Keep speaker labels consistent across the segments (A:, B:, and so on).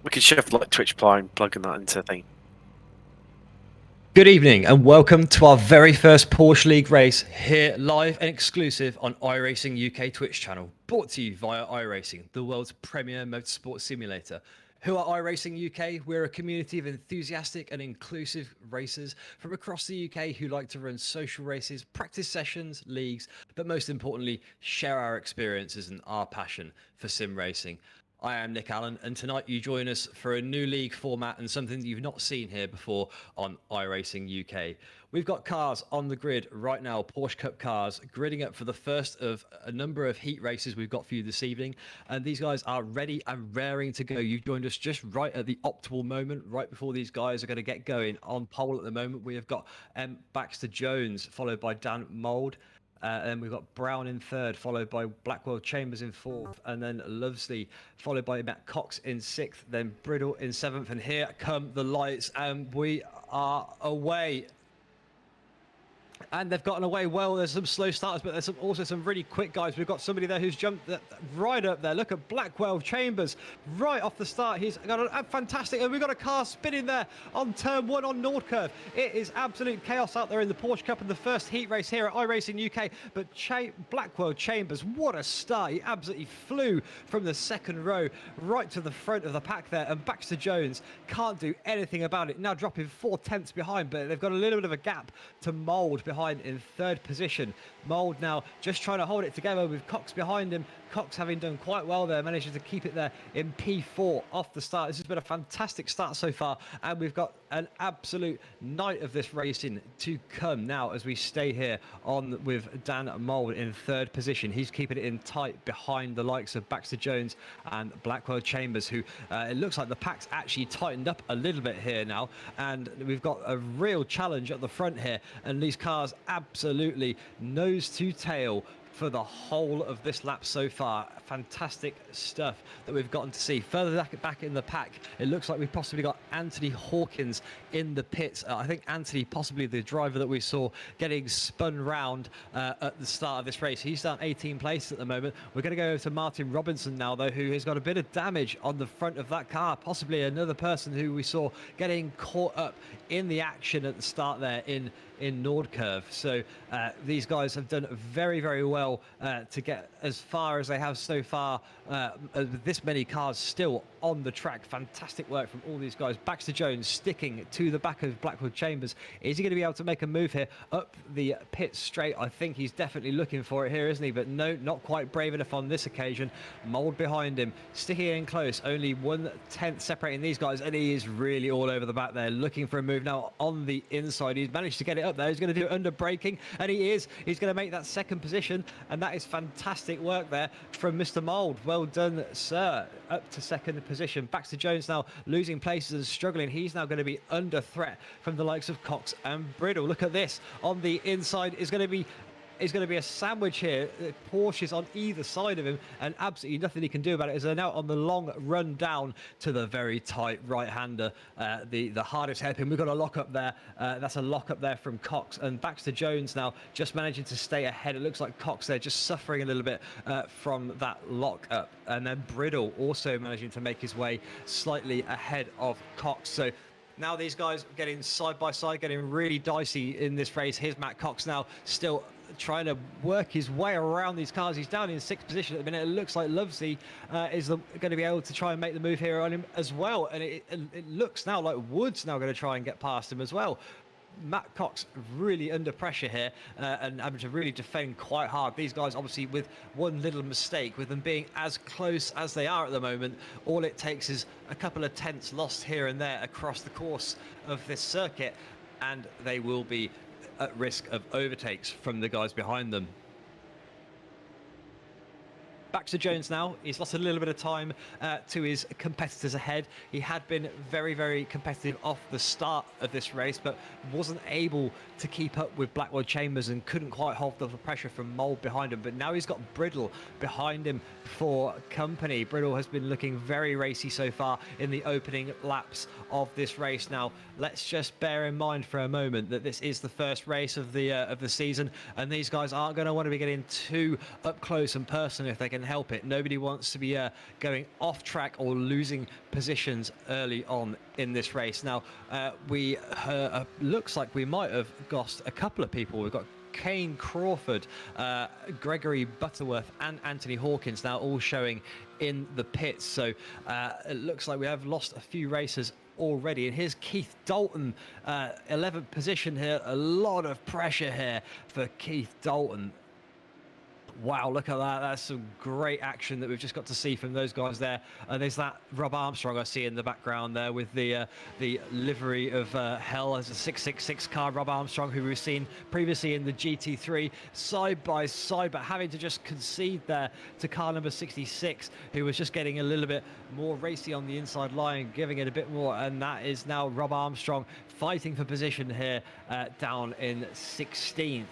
A: We could shift like Twitch Prime, plugging that into a thing.
B: Good evening and welcome to our very first Porsche League race here live and exclusive on iRacing UK Twitch channel, brought to you via iRacing, the world's premier motorsport simulator. Who are iRacing UK? We're a community of enthusiastic and inclusive racers from across the UK who like to run social races, practice sessions, leagues, but most importantly, share our experiences and our passion for sim racing. I am Nick Allen, and tonight you join us for a new league format and something that you've not seen here before on iRacing UK. We've got cars on the grid right now, Porsche Cup cars, gridding up for the first of a number of heat races we've got for you this evening. And these guys are ready and raring to go. You've joined us just right at the optimal moment, right before these guys are going to get going. On pole at the moment, we have got Baxter Jones, followed by Dan Mould. Then we've got Brown in third, followed by Blackwell Chambers in fourth, and then Lovesley, followed by Matt Cox in sixth, then Bridle in seventh. And here come the lights, and we are away. And they've gotten away well. There's some slow starters, but there's also some really quick guys. We've got somebody there who's jumped right up there. Look at Blackwell Chambers right off the start. He's got a fantastic, and we've got a car spinning there on turn one on Nord Curve. It is absolute chaos out there in the Porsche Cup in the first heat race here at iRacing UK. But Blackwell Chambers, what a start. He absolutely flew from the second row right to the front of the pack there. And Baxter Jones can't do anything about it. Now dropping 4/10 behind, but they've got a little bit of a gap to Mould behind in third position. Mould now just trying to hold it together with Cox behind him. Cox having done quite well there, managing to keep it there in P4 off the start. This has been a fantastic start so far, and we've got an absolute night of this racing to come now as we stay here on with Dan Mould in third position. He's keeping it in tight behind the likes of Baxter Jones and Blackwell Chambers, who it looks like the pack's actually tightened up a little bit here now, and we've got a real challenge at the front here, and these cars absolutely nose to tail for the whole of this lap so far. Fantastic stuff that we've gotten to see. Further back in the pack, it looks like we've possibly got Anthony Hawkins in the pits. I think Anthony, possibly the driver that we saw getting spun round at the start of this race. He's down 18 places at the moment. We're going to go over to Martin Robinson now, though, who has got a bit of damage on the front of that car. Possibly another person who we saw getting caught up in the action at the start there in Nord Curve. So these guys have done very, very well to get as far as they have so far with this many cars still on the track. Fantastic work from all these guys. Baxter Jones sticking to the back of Blackwood Chambers. Is he going to be able to make a move here up the pit straight? I think he's definitely looking for it here, isn't he? But no, not quite brave enough on this occasion. Mould behind him, sticking in close, only 1/10 separating these guys, and he is really all over the back there, looking for a move now on the inside. He's managed to get it up there. He's going to do it under braking, and he is. He's going to make that second position, and that is fantastic work there from Mr. Mould. Well done, sir. Up to second position. Baxter Jones now losing places and struggling. He's now going to be under threat from the likes of Cox and Bridle. Look at this. On the inside is going to be a sandwich here. Porsche's on either side of him, and absolutely nothing he can do about it as they're now on the long run down to the very tight right-hander, the hardest hairpin. We've got a lock up there. That's a lock up there from Cox, and Baxter Jones now just managing to stay ahead. It looks like Cox there just suffering a little bit from that lock up, and then Bridle also managing to make his way slightly ahead of Cox. So now these guys getting side by side, getting really dicey in this race. Here's Matt Cox now still trying to work his way around these cars. He's down in sixth position at the minute. It looks like Lovesley is going to be able to try and make the move here on him as well. And it looks now like Wood's now going to try and get past him as well. Matt Cox really under pressure here and having to really defend quite hard. These guys obviously with one little mistake, with them being as close as they are at the moment, all it takes is a couple of tenths lost here and there across the course of this circuit, and they will be at risk of overtakes from the guys behind them. Baxter Jones now, he's lost a little bit of time to his competitors ahead. He had been very, very competitive off the start of this race, but wasn't able to keep up with Blackwell Chambers and couldn't quite hold the pressure from Mould behind him. But now he's got Bridle behind him for company. Bridle has been looking very racy so far in the opening laps of this race. Now, let's just bear in mind for a moment that this is the first race of the season, and these guys aren't going to want to be getting too up close and personal if they're going can help it. Nobody wants to be going off track or losing positions early on in this race. Now, we looks like we might have lost a couple of people. We've got Kane Crawford, Gregory Butterworth and Anthony Hawkins now all showing in the pits. So it looks like we have lost a few racers already. And here's Keith Dalton, 11th position here. A lot of pressure here for Keith Dalton. Wow, look at that. That's some great action that we've just got to see from those guys there. And there's that Rob Armstrong I see in the background there with the livery of hell as a 666 car. Rob Armstrong, who we've seen previously in the GT3 side by side, but having to just concede there to car number 66, who was just getting a little bit more racy on the inside line, giving it a bit more. And that is now Rob Armstrong fighting for position here down in 16th.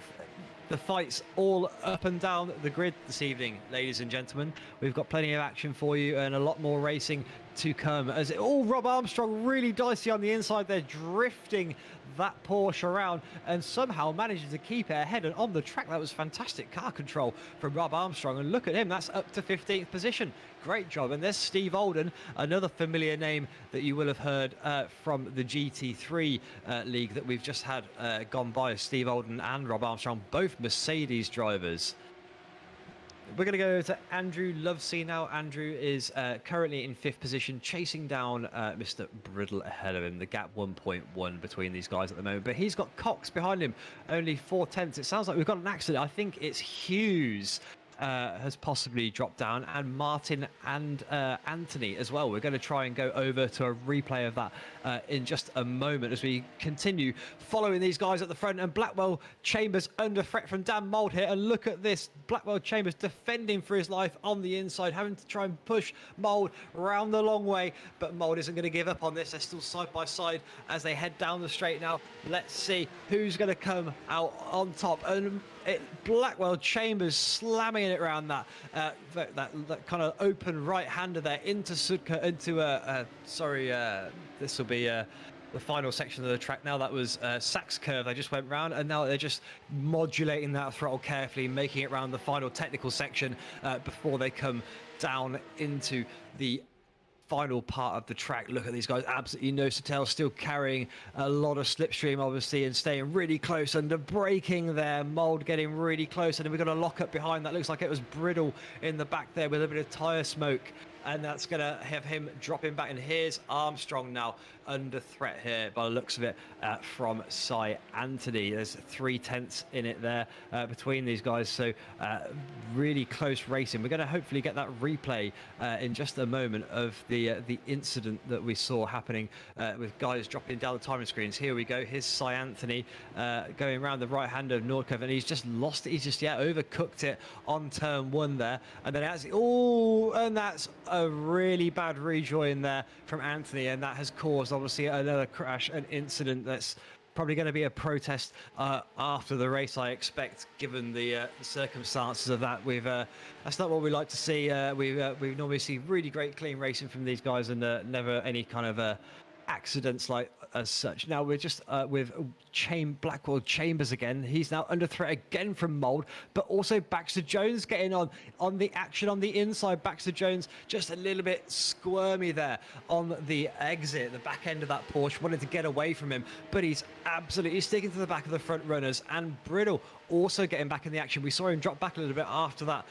B: The fight's all up and down the grid this evening, ladies and gentlemen. We've got plenty of action for you and a lot more racing to come. As Rob Armstrong really dicey on the inside there, drifting that Porsche around and somehow manages to keep it ahead and on the track. That was fantastic car control from Rob Armstrong, and look at him, that's up to 15th position. Great job. And there's Steve Olden, another familiar name that you will have heard from the GT3 league that we've just had gone by. Steve Olden and Rob Armstrong, both Mercedes drivers. We're going to go to Andrew Lovesey now. Andrew is currently in 5th position, chasing down Mr. Bridle ahead of him. The gap 1.1 between these guys at the moment. But he's got Cox behind him, only 4/10. It sounds like we've got an accident. I think it's Hughes has possibly dropped down, and Martin and Anthony as well. We're going to try and go over to a replay of that in just a moment as we continue following these guys at the front. And Blackwell Chambers under threat from Dan Mould here, and look at this, Blackwell Chambers defending for his life on the inside, having to try and push Mould round the long way, but Mould isn't going to give up on this. They're still side by side as they head down the straight now. Let's see who's going to come out on top. And Blackwell Chambers slamming it around that kind of open right-hander there into Sudka, into this will be the final section of the track now. That was Sachs curve they just went round, and now they're just modulating that throttle carefully, making it around the final technical section before they come down into the final part of the track. Look at these guys, absolutely nose to tail, still carrying a lot of slipstream obviously, and staying really close under braking there. Mould getting really close, and then we've got a lock up behind. That looks like it was Bridle in the back there with a bit of tyre smoke, and that's going to have him dropping back. And here's Armstrong now under threat here by the looks of it from Cy Anthony. There's 3/10 in it there between these guys, so really close racing. We're going to hopefully get that replay in just a moment of the incident that we saw happening with guys dropping down the timing screens. Here we go. Here's Cy Anthony going around the right hand of Nordkov, and he's just lost it. He's just overcooked it on turn 1 there, and then actually and that's a really bad rejoin there from Anthony, and that has caused obviously another crash, an incident that's probably going to be a protest after the race, I expect, given the circumstances of that. That's not what we like to see. We normally see really great clean racing from these guys, and never any kind of accidents like as such. Now we're just with Blackwell Chambers again. He's now under threat again from Mould, but also Baxter Jones getting on the action on the inside. Baxter Jones just a little bit squirmy there on the exit, the back end of that Porsche, wanted to get away from him, but he's absolutely sticking to the back of the front runners. And Bridle also getting back in the action. We saw him drop back a little bit after that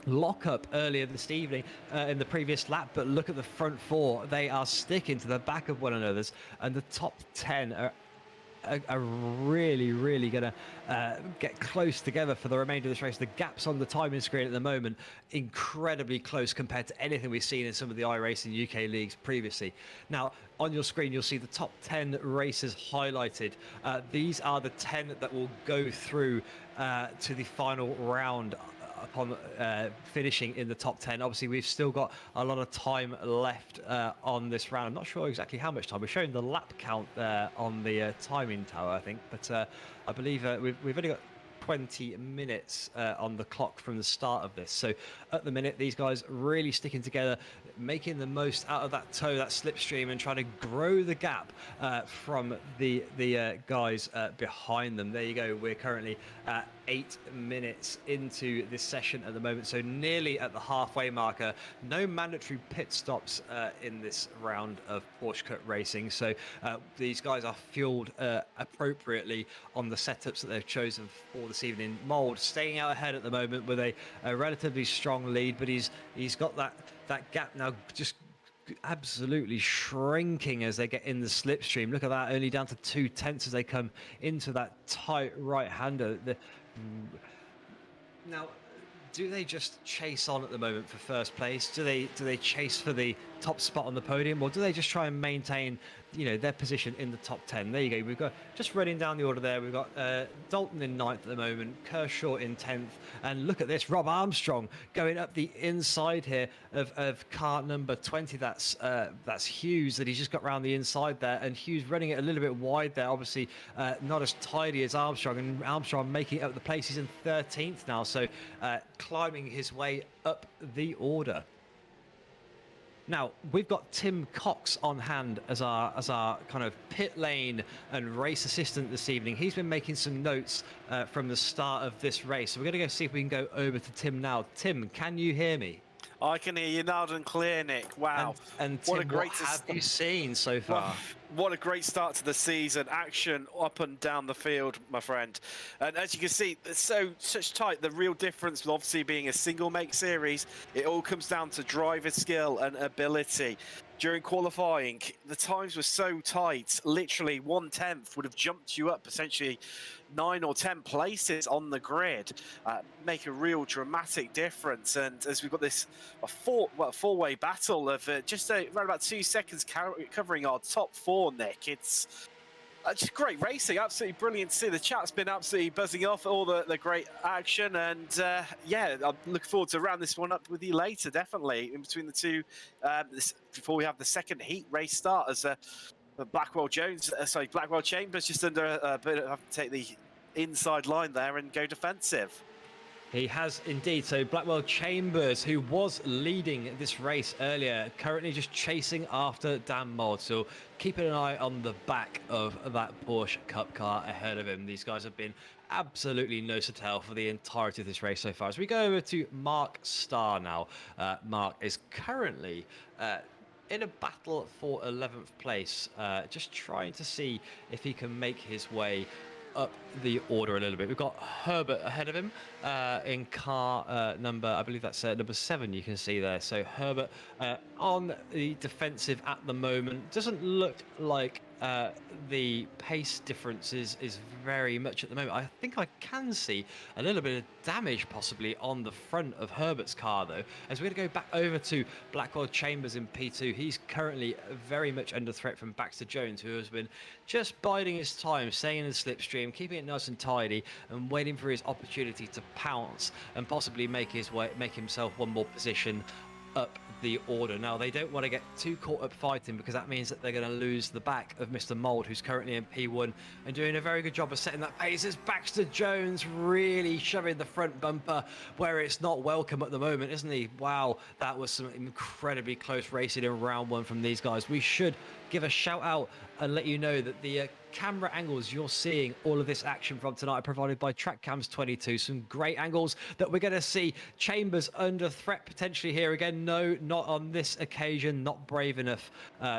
B: lock up earlier this evening in the previous lap, but look at the front 4. They are sticking to the back of one another's, and the top 10 are really going to get close together for the remainder of this race. The gaps on the timing screen at the moment incredibly close compared to anything we've seen in some of the iRacing UK leagues previously. Now on your screen you'll see the top 10 races highlighted. These are the 10 that will go through to the final round upon finishing in the top 10. Obviously we've still got a lot of time left on this round. I'm not sure exactly how much time. We're showing the lap count on the timing tower, I think, but I believe we've only got 20 minutes on the clock from the start of this. So at the minute. These guys really sticking together, making the most out of that toe, that slipstream, and trying to grow the gap from the guys behind them. There you go. We're currently 8 minutes into this session at the moment, so nearly at the halfway marker. No mandatory pit stops in this round of Porsche Cup racing, so these guys are fueled appropriately on the setups that they've chosen for this evening. Mould staying out ahead at the moment with a relatively strong lead, but he's got that gap now just absolutely shrinking as they get in the slipstream. Look at that, only down to 0.2 as they come into that tight right-hander. Now, do they just chase on at the moment for first place? Do they chase for the top spot on the podium, or do they just try and maintain, their position in the top 10? There you go. We've got, just running down the order there, we've got Dalton in 9th at the moment, Kershaw in 10th, and look at this, Rob Armstrong going up the inside here of car number 20. That's Hughes, that he's just got around the inside there, and Hughes running it a little bit wide there, obviously not as tidy as Armstrong, and Armstrong making it up the place. He's in 13th now, so climbing his way up the order. Now, we've got Tim Cox on hand as our kind of pit lane and race assistant this evening. He's been making some notes from the start of this race. So we're going to go see if we can go over to Tim now. Tim, can you hear me?
A: I can hear you loud and clear, Nick. Wow.
B: And Tim, what have you seen so far?
A: Well, what a great start to the season. Action up and down the field, my friend. And as you can see, it's such tight. The real difference, obviously, being a single make series, it all comes down to driver skill and ability. During qualifying, the times were so tight, literally 1/10 would have jumped you up essentially 9 or 10 places on the grid, make a real dramatic difference. And as we've got this four-way battle of just around about 2 seconds covering our top 4, Nick, it's just great racing, absolutely brilliant to see. The chat's been absolutely buzzing off, all the great action, and yeah, I'm looking forward to round this one up with you later, definitely, in between the two, before we have the second heat race start, as Blackwell Chambers just under a bit of, have to take the inside line there and go defensive.
B: He has indeed. So Blackwell Chambers, who was leading this race earlier, currently just chasing after Dan Mould. So keeping an eye on the back of that Porsche Cup car ahead of him. These guys have been absolutely nose to tail for the entirety of this race so far. As we go over to Mark Starr now. Mark is currently in a battle for 11th place, just trying to see if he can make his way up the order a little bit. We've got Herbert ahead of him in car number, I believe that's number 7, you can see there. So Herbert on the defensive at the moment. Doesn't look like the pace difference is very much at the moment. I think I can see a little bit of damage possibly on the front of Herbert's car though. As we're going to go back over to Blackwell Chambers in P2, he's currently very much under threat from Baxter Jones, who has been just biding his time, staying in the slipstream, keeping it nice and tidy, and waiting for his opportunity to pounce and possibly make himself one more position up the order. Now, they don't want to get too caught up fighting, because that means that they're going to lose the back of Mr. Mould, who's currently in P1 and doing a very good job of setting that pace. As Baxter Jones really shoving the front bumper where it's not welcome at the moment, isn't he? Wow, that was some incredibly close racing in round 1 from these guys. We should give a shout out and let you know that the camera angles you're seeing all of this action from tonight are provided by TrackCams 22. Some great angles that we're going to see. Chambers under threat potentially here again. No, not on this occasion. Not brave enough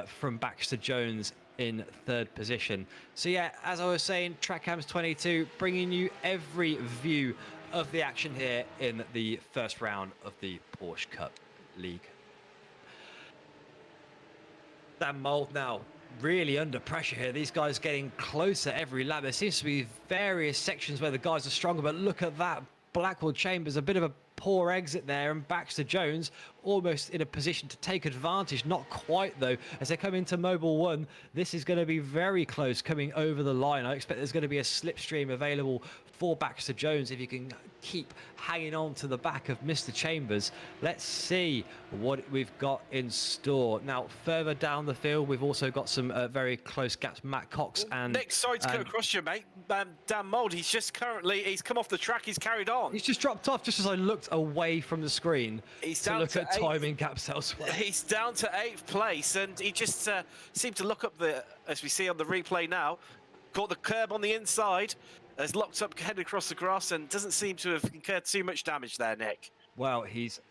B: from Baxter Jones in 3rd position. So yeah, as I was saying, TrackCams 22 bringing you every view of the action here in the first round of the Porsche Cup League. Dan Mould now really under pressure here. These guys getting closer every lap. There seems to be various sections where the guys are stronger, but look at that. Blackwell Chambers, a bit of a poor exit there, and Baxter Jones almost in a position to take advantage. Not quite though, as they come into Mobile 1. This is going to be very close coming over the line. I expect there's going to be a slipstream available for Baxter Jones if you can keep hanging on to the back of Mr. Chambers. Let's see what we've got in store. Now, further down the field, we've also got some very close gaps. Matt Cox and...
A: Nick, sorry to cut across you, mate. Dan Mould, he's come off the track, he's carried on.
B: He's just dropped off just as I looked away from the screen to look at timing gaps elsewhere.
A: He's down to 8th place, and he just seemed to look up as we see on the replay now, caught the curb on the inside, has locked up, headed across the grass, and doesn't seem to have incurred too much damage there, Nick.
B: Well, he's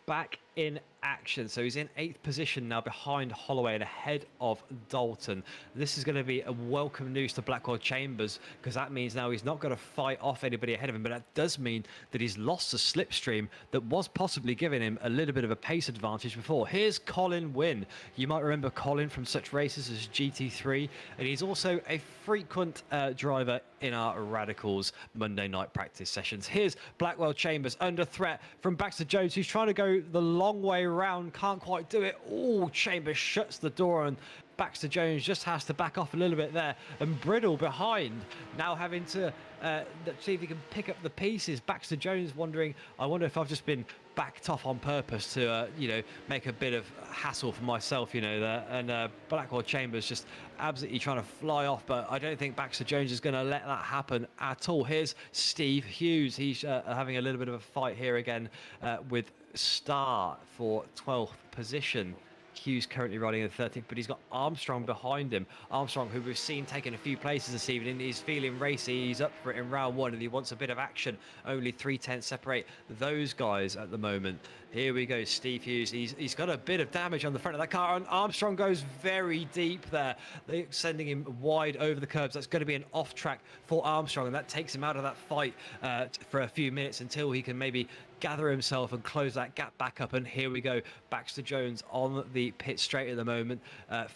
B: back in action. So he's in 8th position now behind Holloway and ahead of Dalton. This is going to be a welcome news to Blackwell Chambers, because that means now he's not going to fight off anybody ahead of him, but that does mean that he's lost the slipstream that was possibly giving him a little bit of a pace advantage before. Here's Colin Wynn. You might remember Colin from such races as GT3, and he's also a frequent driver in our Radicals Monday night practice sessions. Here's Blackwell Chambers under threat from Baxter Jones, who's trying to go the long way around, can't quite do it. Oh, Chambers shuts the door, and Baxter Jones just has to back off a little bit there, and Bridle behind, now having to see if he can pick up the pieces. Baxter Jones wondering, I wonder if I've just been backed off on purpose to make a bit of hassle for myself, there. And Blackwell Chambers just absolutely trying to fly off, but I don't think Baxter Jones is going to let that happen at all. Here's Steve Hughes. He's having a little bit of a fight here again with Star for 12th position. Hughes currently riding in 13th, but he's got Armstrong behind him. Armstrong, who we've seen taking a few places this evening, he's feeling racy. He's up for it in round one, and he wants a bit of action. Only 3/10 separate those guys at the moment. Here we go, Steve Hughes. He's got a bit of damage on the front of that car, and Armstrong goes very deep there. They're sending him wide over the curbs. That's going to be an off track for Armstrong, and that takes him out of that fight for a few minutes until he can maybe gather himself and close that gap back up. And here we go, Baxter Jones on the pit straight at the moment,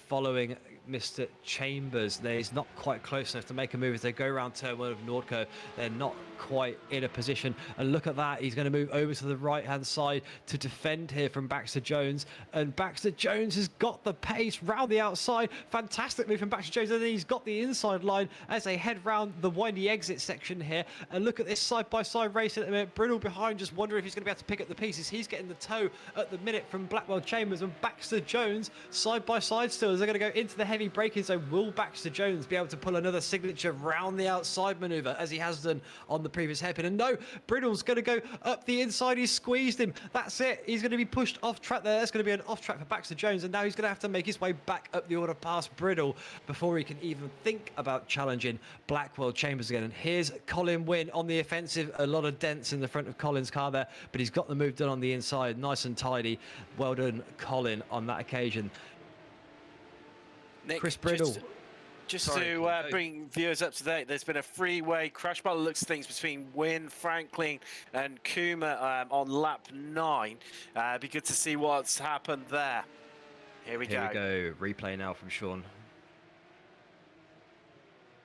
B: following Mr. Chambers. He's not quite close enough to make a move as they go around turn one of Nordco. They're not quite in a position, and look at that, he's going to move over to the right hand side to defend here from Baxter Jones, and Baxter Jones has got the pace round the outside. Fantastic move from Baxter Jones, and then he's got the inside line as they head round the windy exit section here. And look at this side-by-side race at the minute. Brittle behind, just wondering if he's going to be able to pick up the pieces. He's getting the tow at the minute from Blackwell Chambers, and Baxter Jones side-by-side still as they're going to go into the heavy braking zone. Will Baxter Jones be able to pull another signature round the outside manoeuvre as he has done on the previous hairpin? And no, Brittle's going to go up the inside. He's squeezed him. That's it. He's going to be pushed off track there. That's going to be an off track for Baxter Jones, and now he's going to have to make his way back up the order past Brittle before he can even think about challenging Blackwell Chambers again. And here's Colin Wynn on the offensive. A lot of dents in the front of Colin's car there, but he's got the move done on the inside, nice and tidy. Well done, Colin, on that occasion.
A: Nick,
B: Chris Brittle.
A: Just to bring viewers up to date, there's been a freeway crash by the looks of things between Wynn, Franklin and Kuma on lap 9. Be good to see what's happened there. Here we go.
B: Replay now from Sean.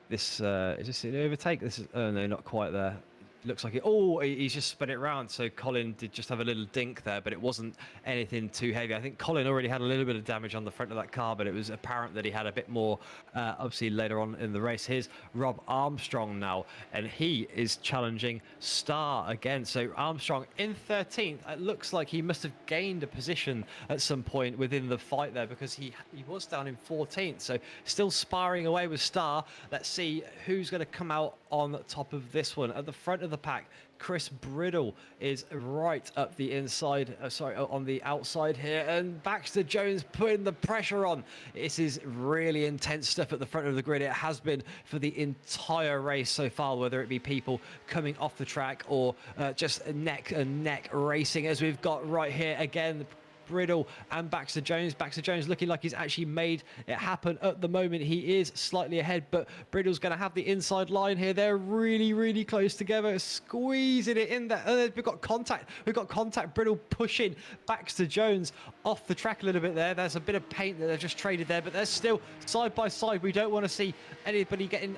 B: This is this an overtake? This is no, not quite there. Looks like it. Oh, he's just spun it round. So Colin did just have a little dink there, but it wasn't anything too heavy. I think Colin already had a little bit of damage on the front of that car, but it was apparent that he had a bit more obviously later on in the race. Here's Rob Armstrong now, and he is challenging Star again. So Armstrong in 13th. It looks like he must have gained a position at some point within the fight there, because he was down in 14th. So still sparring away with Star. Let's see who's going to come out on top of this one. At the front of the pack, Chris Brittle is right up the inside, on the outside here, and Baxter Jones putting the pressure on. This is really intense stuff at the front of the grid. It has been for the entire race so far, whether it be people coming off the track or just neck and neck racing, as we've got right here again. Brittle and Baxter Jones. Baxter Jones looking like he's actually made it happen at the moment. He is slightly ahead, but Brittle's going to have the inside line here. They're really, really close together, squeezing it in there. We've got contact. Brittle pushing Baxter Jones off the track a little bit there. There's a bit of paint that they've just traded there, but they're still side by side. We don't want to see anybody getting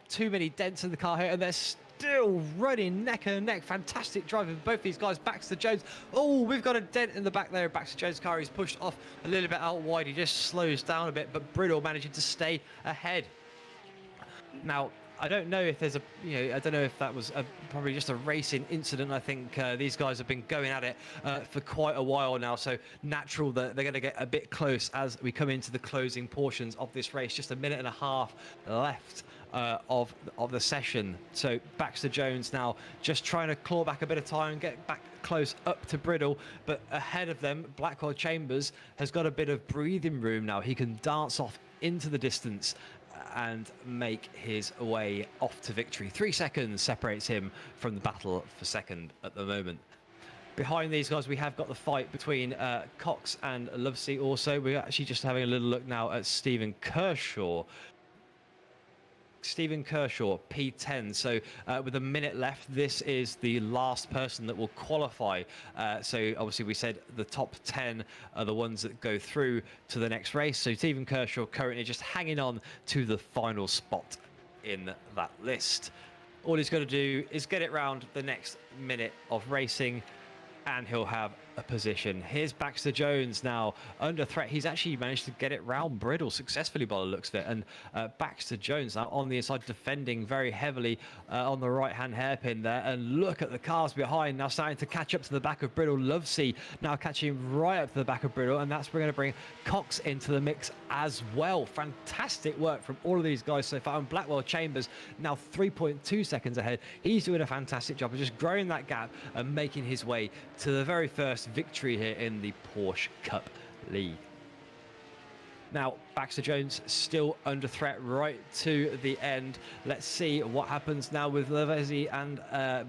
B: too many dents in the car here, and they're still running neck and neck. Fantastic driving for both these guys. Baxter Jones, oh, we've got a dent in the back there. Baxter Jones' car is pushed off a little bit out wide. He just slows down a bit, but Brittle managing to stay ahead. Now, I don't know if there's a, I don't know if that was probably just a racing incident. I think these guys have been going at it for quite a while now, so natural that they're going to get a bit close as we come into the closing portions of this race. Just a minute and a half left of the session. So Baxter Jones now just trying to claw back a bit of time and get back close up to Bridle, but ahead of them, Blackwell Chambers has got a bit of breathing room now. He can dance off into the distance and make his way off to victory. 3 seconds separates him from the battle for second at the moment. Behind these guys, we have got the fight between Cox and Lovesey also. We're actually just having a little look now at Stephen Kershaw. Stephen Kershaw, P10. So with a minute left, this is the last person that will qualify. So obviously we said the top 10 are the ones that go through to the next race. So Stephen Kershaw currently just hanging on to the final spot in that list. All he's got to do is get it round the next minute of racing and he'll have a position. Here's Baxter Jones now under threat. He's actually managed to get it round Bridle successfully by the looks of it. And Baxter Jones now on the inside defending very heavily on the right-hand hairpin there. And look at the cars behind now starting to catch up to the back of Bridle. Lovesey now catching right up to the back of Bridle. And that's going to bring Cox into the mix as well. Fantastic work from all of these guys so far. And Blackwell Chambers now 3.2 seconds ahead. He's doing a fantastic job of just growing that gap and making his way to the very first victory here in the Porsche Cup League. Now, Baxter Jones still under threat right to the end. Let's see what happens now with Lovesey and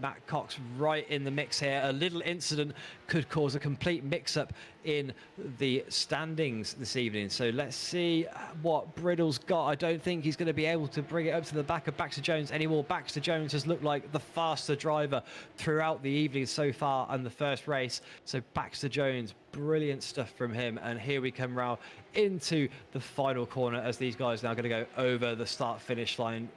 B: Matt Cox right in the mix here. A little incident could cause a complete mix-up in the standings this evening. So let's see what Bridle's got. I don't think he's going to be able to bring it up to the back of Baxter Jones anymore. Baxter Jones has looked like the faster driver throughout the evening so far and the first race. So Baxter Jones, brilliant stuff from him. And here we come round into the final corner as these guys now going to go over the start-finish line.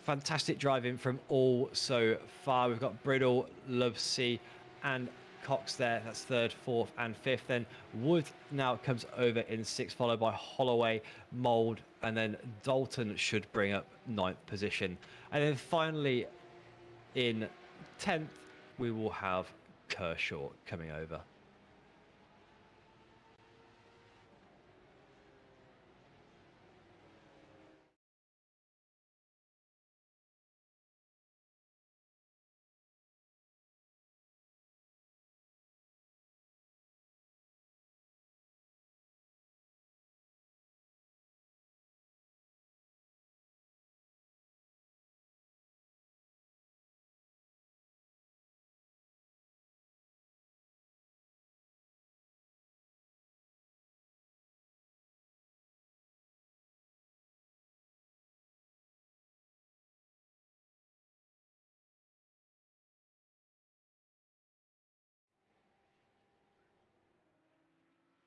B: Fantastic driving from all so far. We've got Bridle, Lovesey and Cox there. That's third, fourth and fifth. Then Wood now comes over in sixth, followed by Holloway, Mould, and then Dalton should bring up ninth position. And then finally in 10th, we will have Kershaw coming over.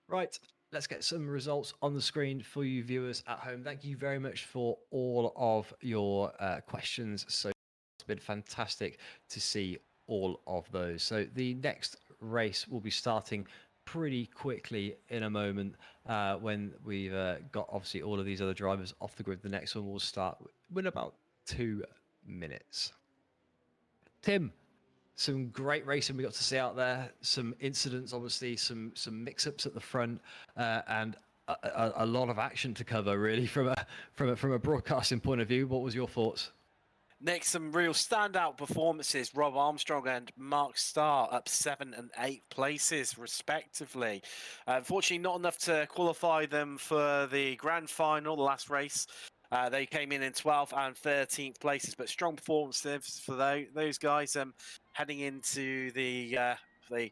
B: Right, let's get some results on the screen for you viewers at home. Thank you very much for all of your questions. So it's been fantastic to see all of those. So the next race will be starting pretty quickly in a moment when we've got obviously all of these other drivers off the grid. The next one will start in about 2 minutes. Tim, some great racing we got to see out there. Some incidents, obviously, some mix-ups at the front, and a lot of action to cover, really, from a broadcasting point of view. What was your thoughts?
A: Next, some real standout performances. Rob Armstrong and Mark Starr up 7th and 8th places, respectively. Unfortunately, not enough to qualify them for the grand final, the last race. They came in 12th and 13th places, but strong performances for those guys heading into the I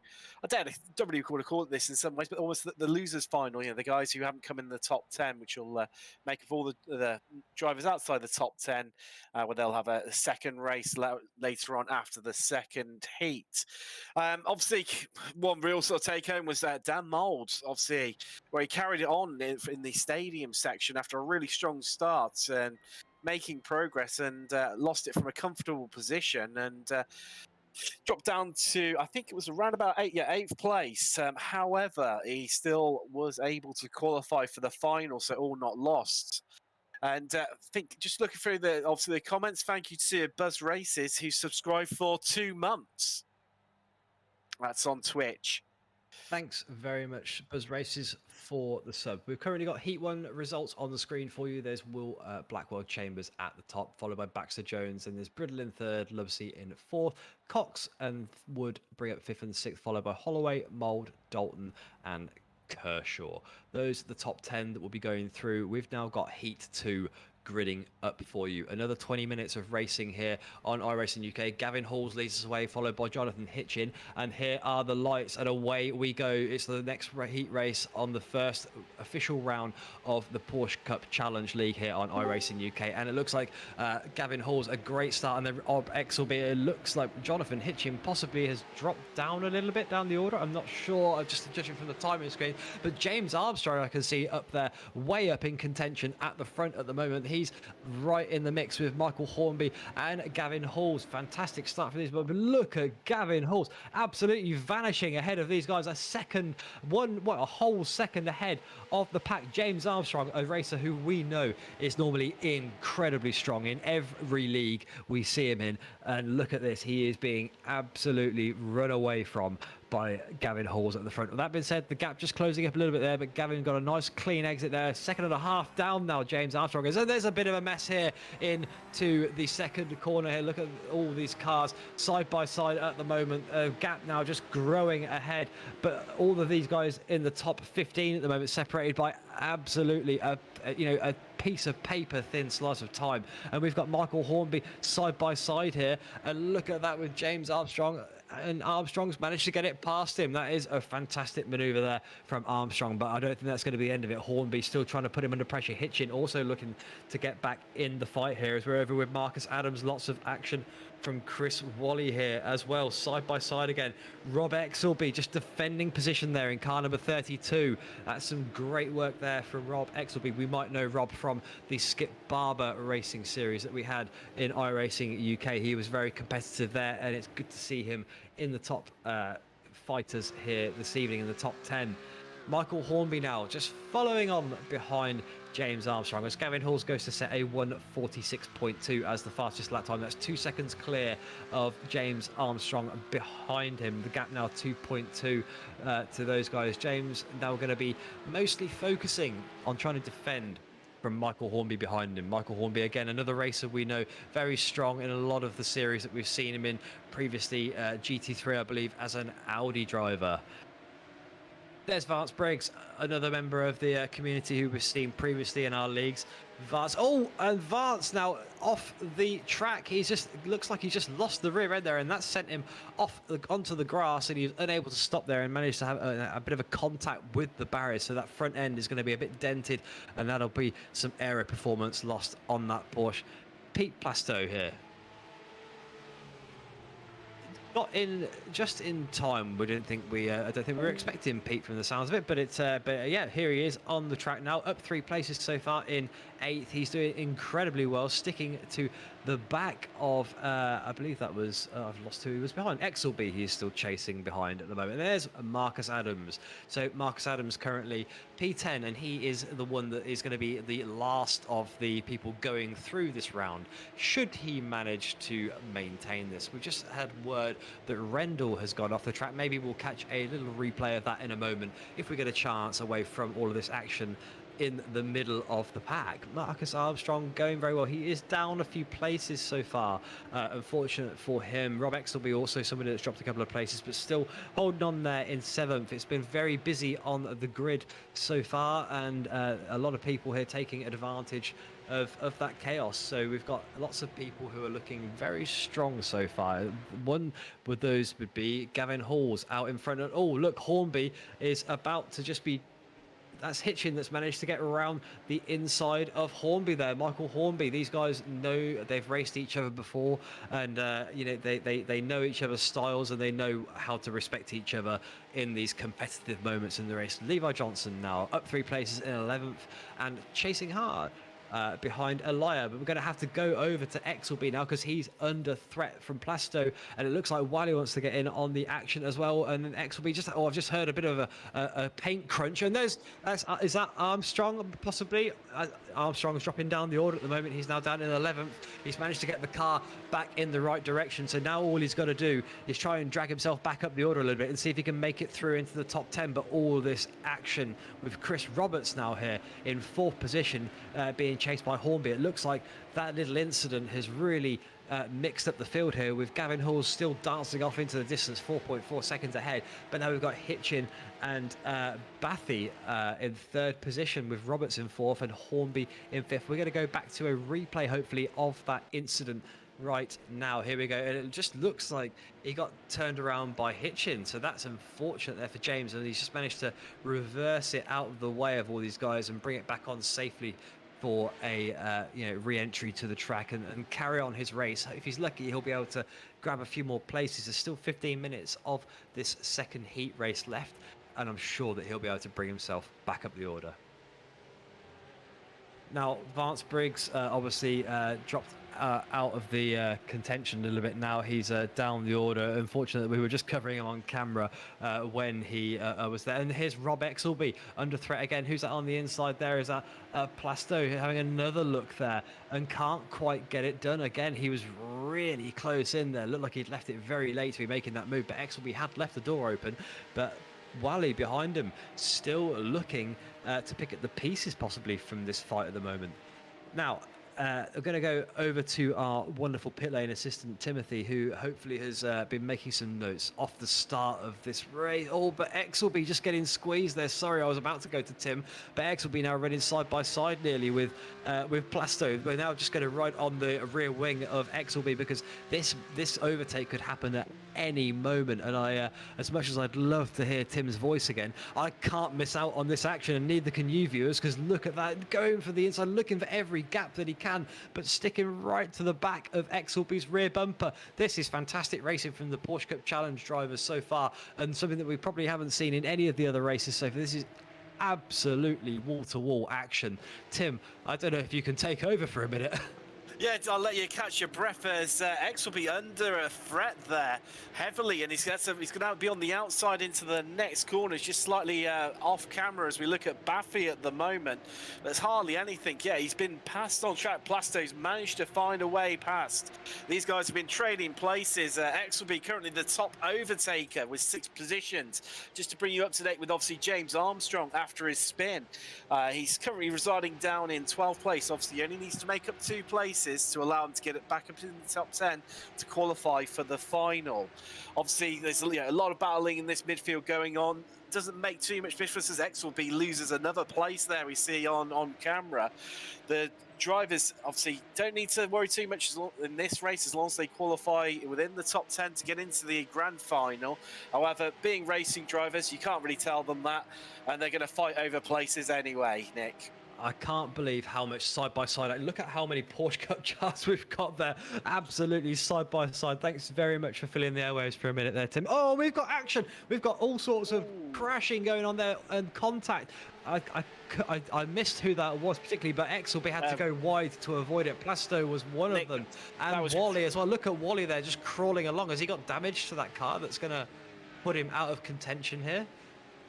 A: don't really want to call it this in some ways, but almost the losers final. You know, the guys who haven't come in the top 10, which will make of all the drivers outside the top 10, where they'll have a second race later on after the second heat. Obviously, one real sort of take home was Dan Mould, obviously, where he carried it on in the stadium section after a really strong start and making progress, and lost it from a comfortable position and dropped down to, I think it was around about 8th place. However, he still was able to qualify for the final, so all not lost. And think just looking through obviously the comments. Thank you to Buzz Races who subscribed for 2 months. That's on Twitch.
B: Thanks very much, Buzz Races, for the sub. We've currently got Heat 1 results on the screen for you. There's Will Blackwell Chambers at the top, followed by Baxter Jones. And there's Brittle in third, Lovesey in fourth. Cox and Wood bring up fifth and sixth, followed by Holloway, Mould, Dalton, and Kershaw. Those are the top 10 that we'll be going through. We've now got Heat 2 gridding up for you. Another 20 minutes of racing here on iRacing UK. Gavin Halls leads us away, followed by Jonathan Hitchin. And here are the lights, and away we go. It's the next heat race on the first official round of the Porsche Cup Challenge League here on iRacing UK. And it looks like Gavin Halls, a great start. And then Rob Exelby, it looks like Jonathan Hitchin possibly has dropped down a little bit down the order. I'm not sure, just judging from the timing screen. But James Armstrong, I can see up there, way up in contention at the front at the moment. He's right in the mix with Michael Hornby and Gavin Halls. Fantastic start for these, but look at Gavin Halls absolutely vanishing ahead of these guys. A whole second ahead of the pack. James Armstrong, a racer who we know is normally incredibly strong in every league we see him in, and look at this, he is being absolutely run away from by Gavin Halls at the front. With that being said, the gap just closing up a little bit there, but Gavin got a nice clean exit there. Second and a half down now, James Armstrong is. And there's a bit of a mess here into the second corner here. Look at all these cars side by side at the moment. Gap now just growing ahead, but all of these guys in the top 15 at the moment, separated by absolutely a piece of paper thin slice of time. And we've got Michael Hornby side by side here, and look at that with James Armstrong, and Armstrong's managed to get it past him. That is a fantastic maneuver there from Armstrong, but I don't think that's going to be the end of it. Hornby still trying to put him under pressure. Hitchin also looking to get back in the fight here as we're over with Marcus Adams. Lots of action from Chris Wally here as well, side by side again. Rob Exelby just defending position there in car number 32. That's some great work there from Rob Exelby. We might know Rob from the Skip Barber racing series that we had in iRacing UK. He was very competitive there, and it's good to see him in the top fighters here this evening in the top 10. Michael Hornby now just following on behind James Armstrong as Gavin Halls goes to set a 1:46.2 as the fastest lap time. That's 2 seconds clear of James Armstrong behind him. The gap now 2.2 to those guys. James now going to be mostly focusing on trying to defend from Michael Hornby behind him. Michael Hornby, again, another racer we know, very strong in a lot of the series that we've seen him in previously. GT3, I believe, as an Audi driver. There's Vance Briggs, another member of the community who we've seen previously in our leagues. Vance, and Vance now off the track. Looks like he's just lost the rear end there, and that sent him onto the grass, and he was unable to stop there and managed to have a bit of a contact with the barrier. So that front end is going to be a bit dented, and that'll be some aero performance lost on that Porsche. Pete Plasto here. Not in just in time. We didn't think I don't think we were expecting Pete from the sounds of it, but yeah, here he is on the track now, up 3 places so far in 8th. He's doing incredibly well, sticking to the back of I believe that was I've lost who he was behind. Exelby, he's still chasing behind at the moment. And there's Marcus Adams. So Marcus Adams currently P10, and he is the one that is going to be the last of the people going through this round, should he manage to maintain this. We've just had word that Rendell has gone off the track. Maybe we'll catch a little replay of that in a moment if we get a chance away from all of this action in the middle of the pack. Marcus Armstrong going very well. He is down a few places so far. Unfortunate for him. Rob Exelby also somebody that's dropped a couple of places, but still holding on there in 7th. It's been very busy on the grid so far, and a lot of people here taking advantage of that chaos. So we've got lots of people who are looking very strong so far. One with those would be Gavin Halls out in front. Oh, look, Hornby is about to just be... That's Hitchin that's managed to get around the inside of Hornby there. Michael Hornby, these guys know, they've raced each other before, and they know each other's styles, and they know how to respect each other in these competitive moments in the race. Levi Johnson now up 3 places in 11th and chasing hard. behind Elia. But we're going to have to go over to Exelby now because he's under threat from Plasto, and it looks like Wiley wants to get in on the action as well. And then Exelby just, I've just heard a bit of a paint crunch, and is that Armstrong possibly? Armstrong's dropping down the order at the moment. He's now down in 11th. He's managed to get the car back in the right direction, so now all he's got to do is try and drag himself back up the order a little bit and see if he can make it through into the top 10. But all this action with Chris Roberts now here in 4th position, being chased by Hornby. It looks like that little incident has really mixed up the field here, with Gavin Halls still dancing off into the distance, 4.4 seconds ahead. But now we've got Hitchin and Bathy in 3rd position, with Roberts in 4th and Hornby in 5th. We're going to go back to a replay, hopefully, of that incident right now. Here we go, and it just looks like he got turned around by Hitchin, so that's unfortunate there for James, and he's just managed to reverse it out of the way of all these guys and bring it back on safely for a re-entry to the track and carry on his race. If he's lucky, he'll be able to grab a few more places. There's still 15 minutes of this second heat race left, and I'm sure that he'll be able to bring himself back up the order. Now, Vance Briggs obviously dropped out of the contention a little bit now. He's down the order. Unfortunately, we were just covering him on camera when he was there. And here's Rob Exelby under threat again. Who's that on the inside there? Is that Plasto having another look there and can't quite get it done. Again, he was really close in there. Looked like he'd left it very late to be making that move, but Exelby had left the door open. But Wally behind him still looking to pick up the pieces possibly from this fight at the moment. Now, we're going to go over to our wonderful pit lane assistant Timothy, who hopefully has been making some notes off the start of this race. Oh, but Exelby just getting squeezed there. Sorry, I was about to go to Tim, but Exelby now running side by side nearly with Plasto. We're now just going to ride on the rear wing of Exelby because this overtake could happen at any moment. And I, as much as I'd love to hear Tim's voice again, I can't miss out on this action, and neither can you viewers, because look at that, going for the inside, looking for every gap that he can, but sticking right to the back of Exelby's rear bumper. This is fantastic racing from the Porsche Cup Challenge drivers so far, and something that we probably haven't seen in any of the other races so far. This is absolutely wall-to-wall action. Tim, I don't know if you can take over for a minute.
A: Yeah, I'll let you catch your breath as X will be under a threat there heavily, and he's going to be on the outside into the next corner. It's just slightly off camera as we look at Baffy at the moment. There's hardly anything. Yeah, he's been passed on track. Plasto's managed to find a way past. These guys have been trading places. X will be currently the top overtaker with 6 positions. Just to bring you up to date with obviously James Armstrong after his spin. He's currently residing down in 12th place. Obviously, he only needs to make up 2 places to allow him to get it back up in the top 10 to qualify for the final. Obviously, there's a lot of battling in this midfield going on. Doesn't make too much difference as Exelby loses another place there, we see on camera. The drivers obviously don't need to worry too much in this race as long as they qualify within the top 10 to get into the grand final. However, being racing drivers, you can't really tell them that, and they're going to fight over places anyway, Nick.
B: I can't believe how much side by side. Look at how many Porsche Cup charts we've got there. Absolutely side by side. Thanks very much for filling the airwaves for a minute there, Tim. Oh, we've got action. We've got all sorts of crashing going on there and contact. I missed who that was particularly, but Exelby had to go wide to avoid it. Plasto was one of them, and Wally as well. Look at Wally there just crawling along. Has he got damage to that car that's going to put him out of contention here?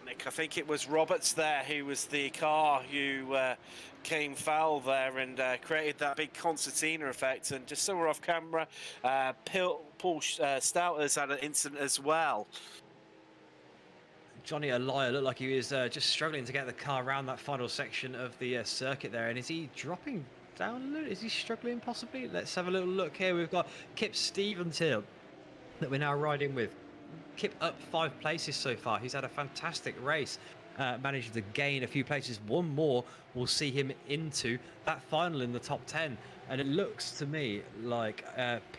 A: Nick, I think it was Roberts there who was the car who came foul there and created that big concertina effect. And just somewhere off camera, Paul Stouters had an incident as well.
B: Johnny Elia looked like he was just struggling to get the car around that final section of the circuit there. And is he dropping down a little? Is he struggling possibly? Let's have a little look here. We've got Kip Stevens here that we're now riding with. Kip up 5 places so far. He's had a fantastic race, managed to gain a few places. One more will see him into that final in the top 10. And it looks to me like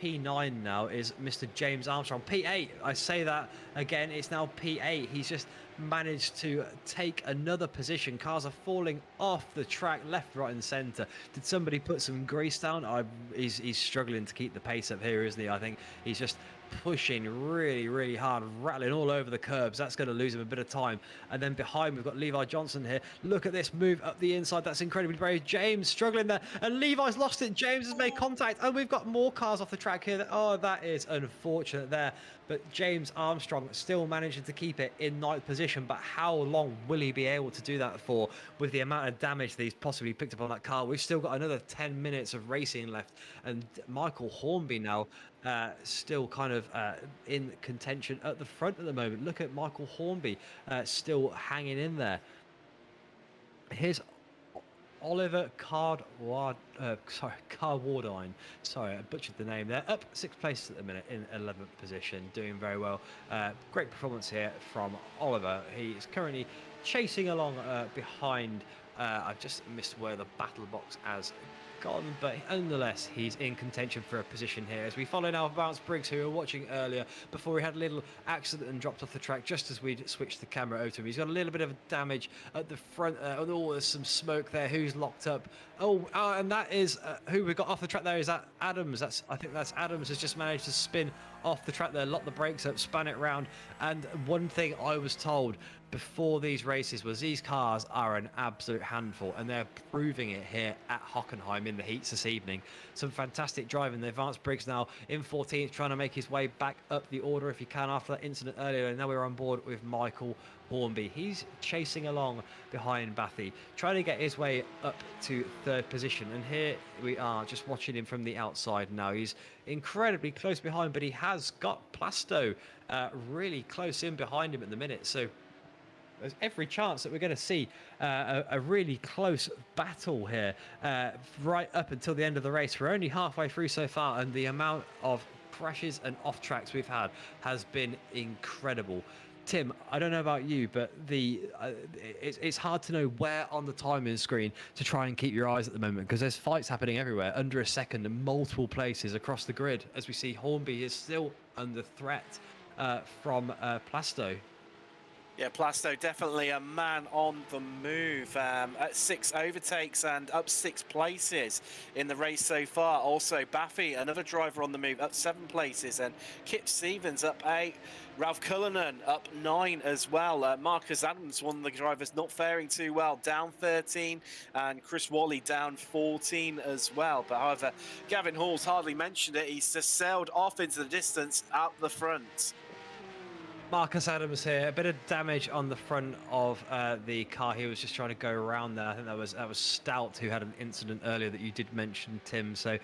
B: P9 now is Mr. James Armstrong. P8, I say that again, it's now P8. He's just managed to take another position. Cars are falling off the track left, right and centre. Did somebody put some grease down? He's struggling to keep the pace up here, isn't he? I think he's just pushing really hard, rattling all over the curbs. That's going to lose him a bit of time. And then behind, we've got Levi Johnson here. Look at this move up the inside. That's incredibly brave. James struggling there, and Levi's lost it. James has made contact, and we've got more cars off the track here. Oh, that is unfortunate there. But James Armstrong still managing to keep it in ninth position. But how long will he be able to do that for with the amount of damage that he's possibly picked up on that car? We've still got another 10 minutes of racing left, and Michael Hornby now still kind of in contention at the front at the moment. Look at Michael Hornby still hanging in there. Here's Oliver Carwardine. Sorry, I butchered the name there. Up 6 places at the minute in 11th position, doing very well. Great performance here from Oliver. He's currently chasing along behind. I've just missed where the battle box has gone, but nonetheless he's in contention for a position here as we follow now Bounce Briggs, who we were watching earlier before he had a little accident and dropped off the track just as we'd switched the camera over to him. He's got a little bit of damage at the front. Oh, there's some smoke there. Who's locked up? And that is who we got off the track there. Is that Adams? I think that's Adams has just managed to spin off the track there, lock the brakes up, span it round. And one thing I was told before these races was these cars are an absolute handful, and they're proving it here at Hockenheim in the heats this evening. Some fantastic driving. The Advanced Briggs now in 14th, trying to make his way back up the order if he can after that incident earlier. And now we're on board with Michael Hornby. He's chasing along behind Bathy, trying to get his way up to third position. And here we are just watching him from the outside now. He's incredibly close behind, but he has got Plasto really close in behind him at the minute. So there's every chance that we're going to see a really close battle here right up until the end of the race. We're only halfway through so far, and the amount of crashes and off tracks we've had has been incredible. Tim, I don't know about you, but it's hard to know where on the timing screen to try and keep your eyes at the moment, because there's fights happening everywhere, under a second in multiple places across the grid, as we see Hornby is still under threat from Plasto.
A: Yeah, Plasto definitely a man on the move at 6 overtakes and up 6 places in the race so far. Also, Baffy, another driver on the move, up 7 places, and Kip Stevens up 8. Ralph Cullinan up 9 as well. Marcus Adams, one of the drivers, not faring too well, down 13, and Chris Wally down 14 as well. But however, Gavin Hall's hardly mentioned it. He's just sailed off into the distance out the front.
B: Marcus Adams here, a bit of damage on the front of the car. He was just trying to go around there. I think that was Stout who had an incident earlier that you did mention, Tim. So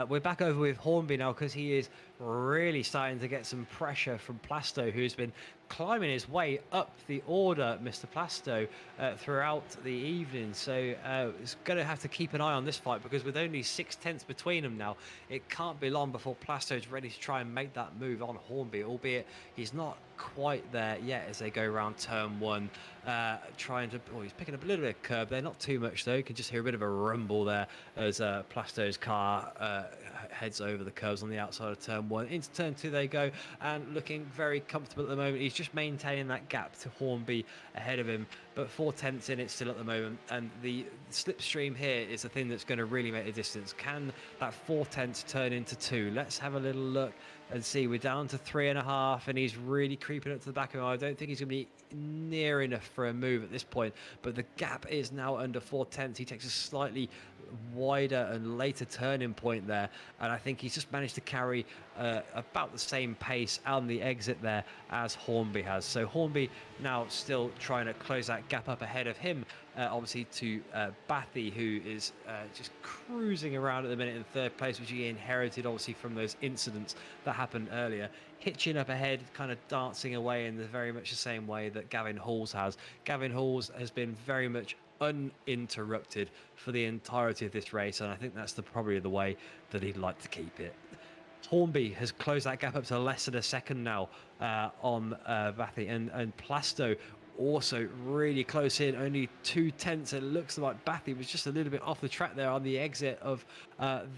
B: we're back over with Hornby now, because he is really starting to get some pressure from Plasto, who's been climbing his way up the order, Mr. Plasto, throughout the evening. So it's going to have to keep an eye on this fight, because with only 6/10 between them now, it can't be long before Plasto's ready to try and make that move on Hornby, albeit he's not quite there yet as they go around turn 1, trying to... Oh, he's picking up a little bit of curb there, not too much though. You can just hear a bit of a rumble there as Plasto's car heads over the curves on the outside of turn 1. Into turn 2 they go, and looking very comfortable at the moment. He's just maintaining that gap to Hornby ahead of him, but 4/10 in it still at the moment. And the slipstream here is the thing that's going to really make the distance. Can that 4/10 turn into 2? Let's have a little look and see. We're down to 3.5, and he's really creeping up to the back of him. I don't think he's going to be near enough for a move at this point, but the gap is now under 4/10. He takes a slightly wider and later turning point there, and I think he's just managed to carry about the same pace on the exit there as Hornby has. So Hornby now still trying to close that gap up ahead of him, obviously to Bathy, who is just cruising around at the minute in third place, which he inherited obviously from those incidents that happened earlier. Hitching up ahead, kind of dancing away in very much the same way that Gavin Halls has. Gavin Halls has been very much uninterrupted for the entirety of this race, and I think that's probably the way that he'd like to keep it. Hornby has closed that gap up to less than a second now on Bathy, and Plasto also really close in, only 2/10. It looks like Bathy was just a little bit off the track there on the exit of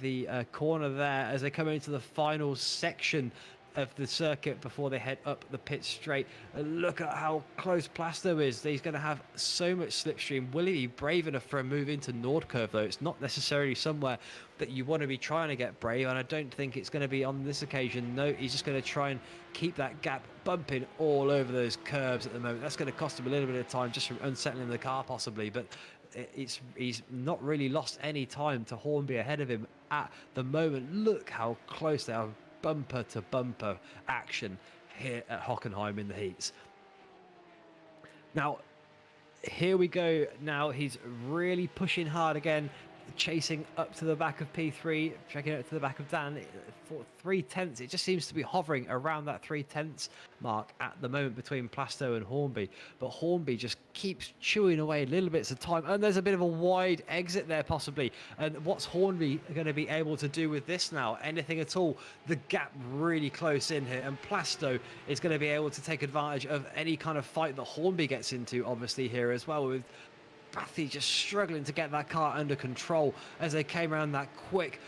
B: the corner there as they come into the final section of the circuit before they head up the pit straight. And look at how close Plasto is. He's going to have so much slipstream. Will he be brave enough for a move into Nordkurve, though? It's not necessarily somewhere that you want to be trying to get brave, and I don't think it's going to be on this occasion. No, he's just going to try and keep that gap bumping all over those curves at the moment. That's going to cost him a little bit of time just from unsettling the car possibly, but he's not really lost any time to Hornby ahead of him at the moment. Look how close they are, bumper to bumper action here at Hockenheim in the heats. Now here we go. Now he's really pushing hard again, chasing up to the back of P3, checking out to the back of Dan for 3/10. It just seems to be hovering around that 3/10 mark at the moment between Plasto and Hornby, but Hornby just keeps chewing away little bits of time, and there's a bit of a wide exit there possibly. And what's Hornby going to be able to do with this now? Anything at all? The gap really close in here, and Plasto is going to be able to take advantage of any kind of fight that Hornby gets into obviously here as well, with Bathy just struggling to get that car under control as they came around that quick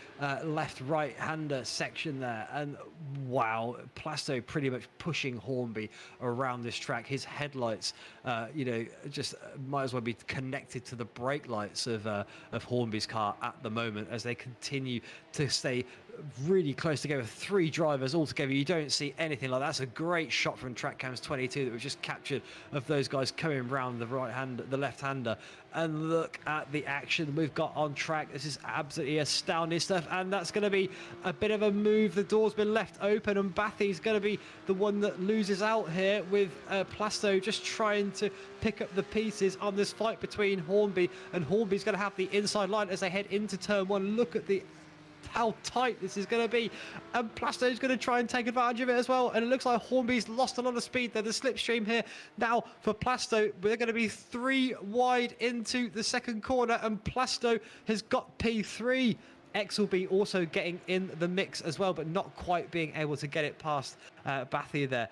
B: left-right-hander section there. And wow, Plasto pretty much pushing Hornby around this track. His headlights, you know, just might as well be connected to the brake lights of Hornby's car at the moment as they continue to stay really close together. 3 drivers all together. You don't see anything like that. That's a great shot from track cams 22 that was just captured of those guys coming around the the left-hander. And look at the action we've got on track. This is absolutely astounding stuff, and that's going to be a bit of a move. The door's been left open, and Bathy's going to be the one that loses out here, with Plasto just trying to pick up the pieces on this fight between Hornby, and Hornby's going to have the inside line as they head into turn 1. Look at how tight this is going to be, and Plasto's going to try and take advantage of it as well. And it looks like Hornby's lost a lot of speed there. The slipstream here now for Plasto, we're going to be 3 wide into the second corner, and Plasto has got P3. X will be also getting in the mix as well, but not quite being able to get it past Bathy there.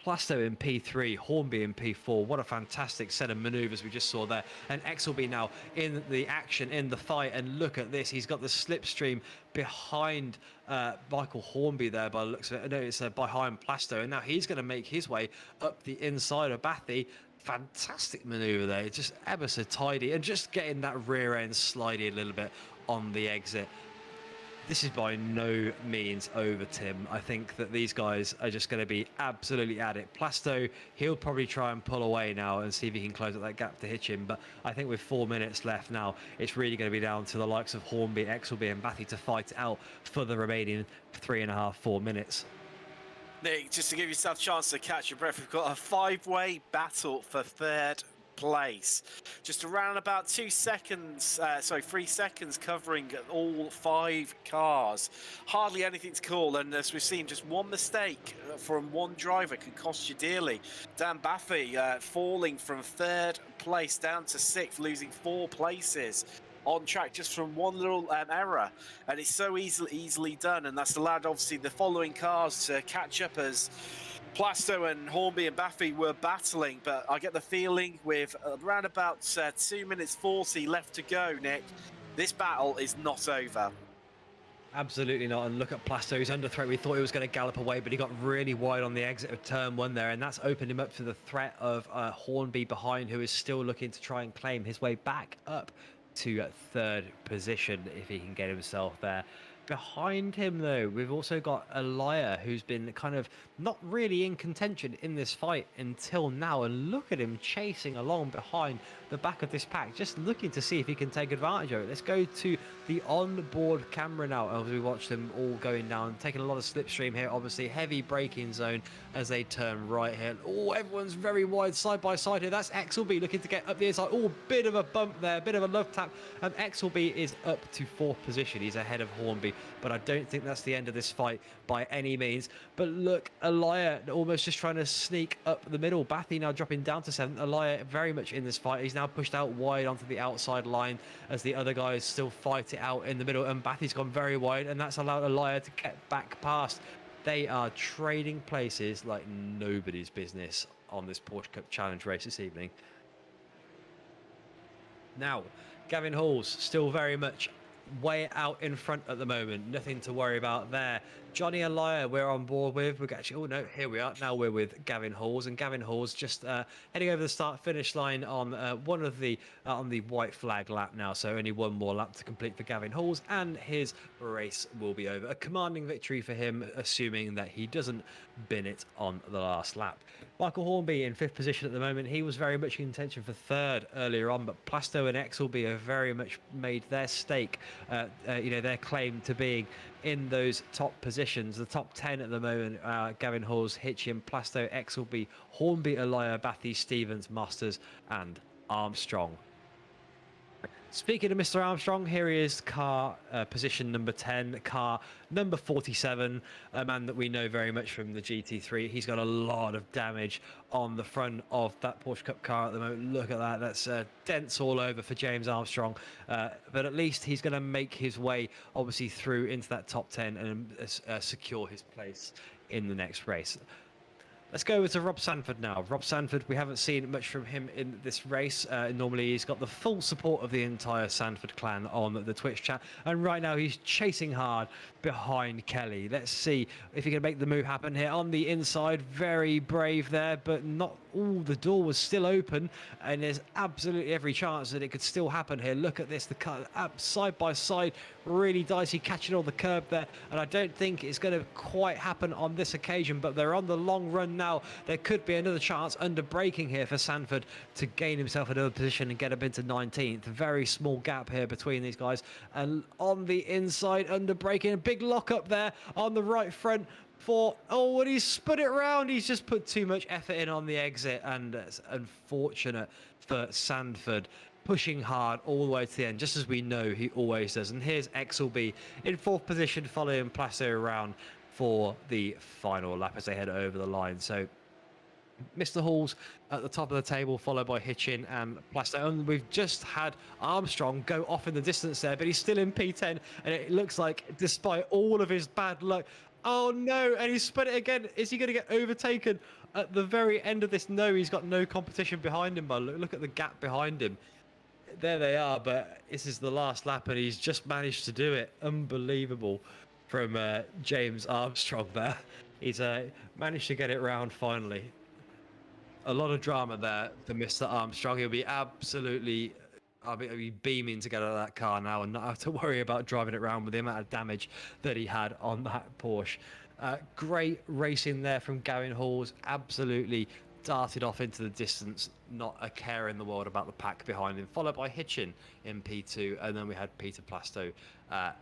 B: Plasto in P3, Hornby in P4. What a fantastic set of maneuvers we just saw there. And Exelby now in the action, in the fight. And look at this. He's got the slipstream behind Michael Hornby there by the looks of it. No, it's behind Plasto. And now he's going to make his way up the inside of Bathy. Fantastic maneuver there. Just ever so tidy. And just getting that rear end slidey a little bit on the exit. This is by no means over, Tim. I think that these guys are just going to be absolutely at it. Plasto, he'll probably try and pull away now and see if he can close up that gap to hitch him. But I think with 4 minutes left now, it's really going to be down to the likes of Hornby, Exelby and Bathy to fight it out for the remaining 3.5, 4 minutes.
A: Nick, just to give yourself a chance to catch your breath, we've got a 5-way battle for 3rd place. Just around about 3 seconds covering all 5 cars. Hardly anything to call, and as we've seen, just one mistake from one driver can cost you dearly. Dan Bathy falling from 3rd place down to 6th, losing 4 places on track just from one little error, and it's so easily done, and that's allowed obviously the following cars to catch up as Plasto and Hornby and Bathy were battling. But I get the feeling with around about 2 minutes 40 left to go, Nick, this battle is not over.
B: Absolutely not. And look at Plasto, he's under threat. We thought he was going to gallop away, but he got really wide on the exit of turn 1 there, and that's opened him up to the threat of Hornby behind, who is still looking to try and claim his way back up to 3rd position if he can get himself there. Behind him, though, we've also got Elia, who's been kind of not really in contention in this fight until now. And look at him chasing along behind the back of this pack, just looking to see if he can take advantage of it. Let's go to the onboard camera now as we watch them all going down, taking a lot of slipstream here. Obviously, heavy braking zone as they turn right here. Oh, everyone's very wide side by side here. That's Exelby looking to get up the inside. Oh, bit of a bump there, bit of a love tap. And Exelby is up to 4th position. He's ahead of Hornby, but I don't think that's the end of this fight by any means. But look, Elia almost just trying to sneak up the middle. Bathy now dropping down to 7th. Elia very much in this fight. He's now pushed out wide onto the outside line as the other guys still fight it out in the middle, and Bathy's gone very wide, and that's allowed Elia to get back past. They are trading places like nobody's business on this Porsche Cup Challenge race this evening. Now, Gavin Halls still very much way out in front at the moment. Nothing to worry about there. Johnny and Lyer, we're on board with. We're actually, oh no, here we are. Now we're with Gavin Halls, and Gavin Halls just heading over the start-finish line on one of the on the white flag lap now. So only one more lap to complete for Gavin Halls, and his race will be over. A commanding victory for him, assuming that he doesn't bin it on the last lap. Michael Hornby in 5th position at the moment. He was very much in contention for 3rd earlier on, but Plasto and Exelby have very much made their stake, their claim to being in those top positions. The top 10 at the moment: Gavin Halls, Hitchin, Plasto, Exelby, Hornby, Elia, Bathy, Stevens, Masters, and Armstrong. Speaking of Mr. Armstrong, here he is, car position number 10, car number 47, a man that we know very much from the GT3. He's got a lot of damage on the front of that Porsche Cup car at the moment. Look at that. That's dents all over for James Armstrong. But at least he's going to make his way, obviously, through into that top 10 and secure his place in the next race. Let's go over to Rob Sanford now. Rob Sanford, we haven't seen much from him in this race. Normally, he's got the full support of the entire Sanford clan on the Twitch chat. And right now, he's chasing hard behind Kelly. Let's see if he can make the move happen here. On the inside, very brave there, but not all. The door was still open, and there's absolutely every chance that it could still happen here. Look at this. The car side by side, really dicey, catching on the curb there. And I don't think it's going to quite happen on this occasion, but they're on the long run now. There could be another chance under braking here for Sanford to gain himself another position and get up into 19th. Very small gap here between these guys. And on the inside, under braking, a big lock up there on the right front for, oh, and he's spun it around. He's just put too much effort in on the exit, and it's unfortunate for Sanford. Pushing hard all the way to the end, just as we know he always does. And here's Exelby in 4th position, following Plasto around for the final lap as they head over the line. So Mr. Halls at the top of the table, followed by Hitchin and Plasto. And we've just had Armstrong go off in the distance there, but he's still in P10. And it looks like, despite all of his bad luck, oh no, and he's spun it again. Is he going to get overtaken at the very end of this? No, he's got no competition behind him. But look at the gap behind him. There they are, but this is the last lap, and he's just managed to do it. Unbelievable from James Armstrong there. He's managed to get it round finally. A lot of drama there for Mr. Armstrong. He'll be absolutely, I'll be beaming to get out of that car now and not have to worry about driving it around with the amount of damage that he had on that Porsche. Great racing there from Gavin Halls. Absolutely darted off into the distance, not a care in the world about the pack behind him, followed by Hitchin in P2, and then we had Peter Plasto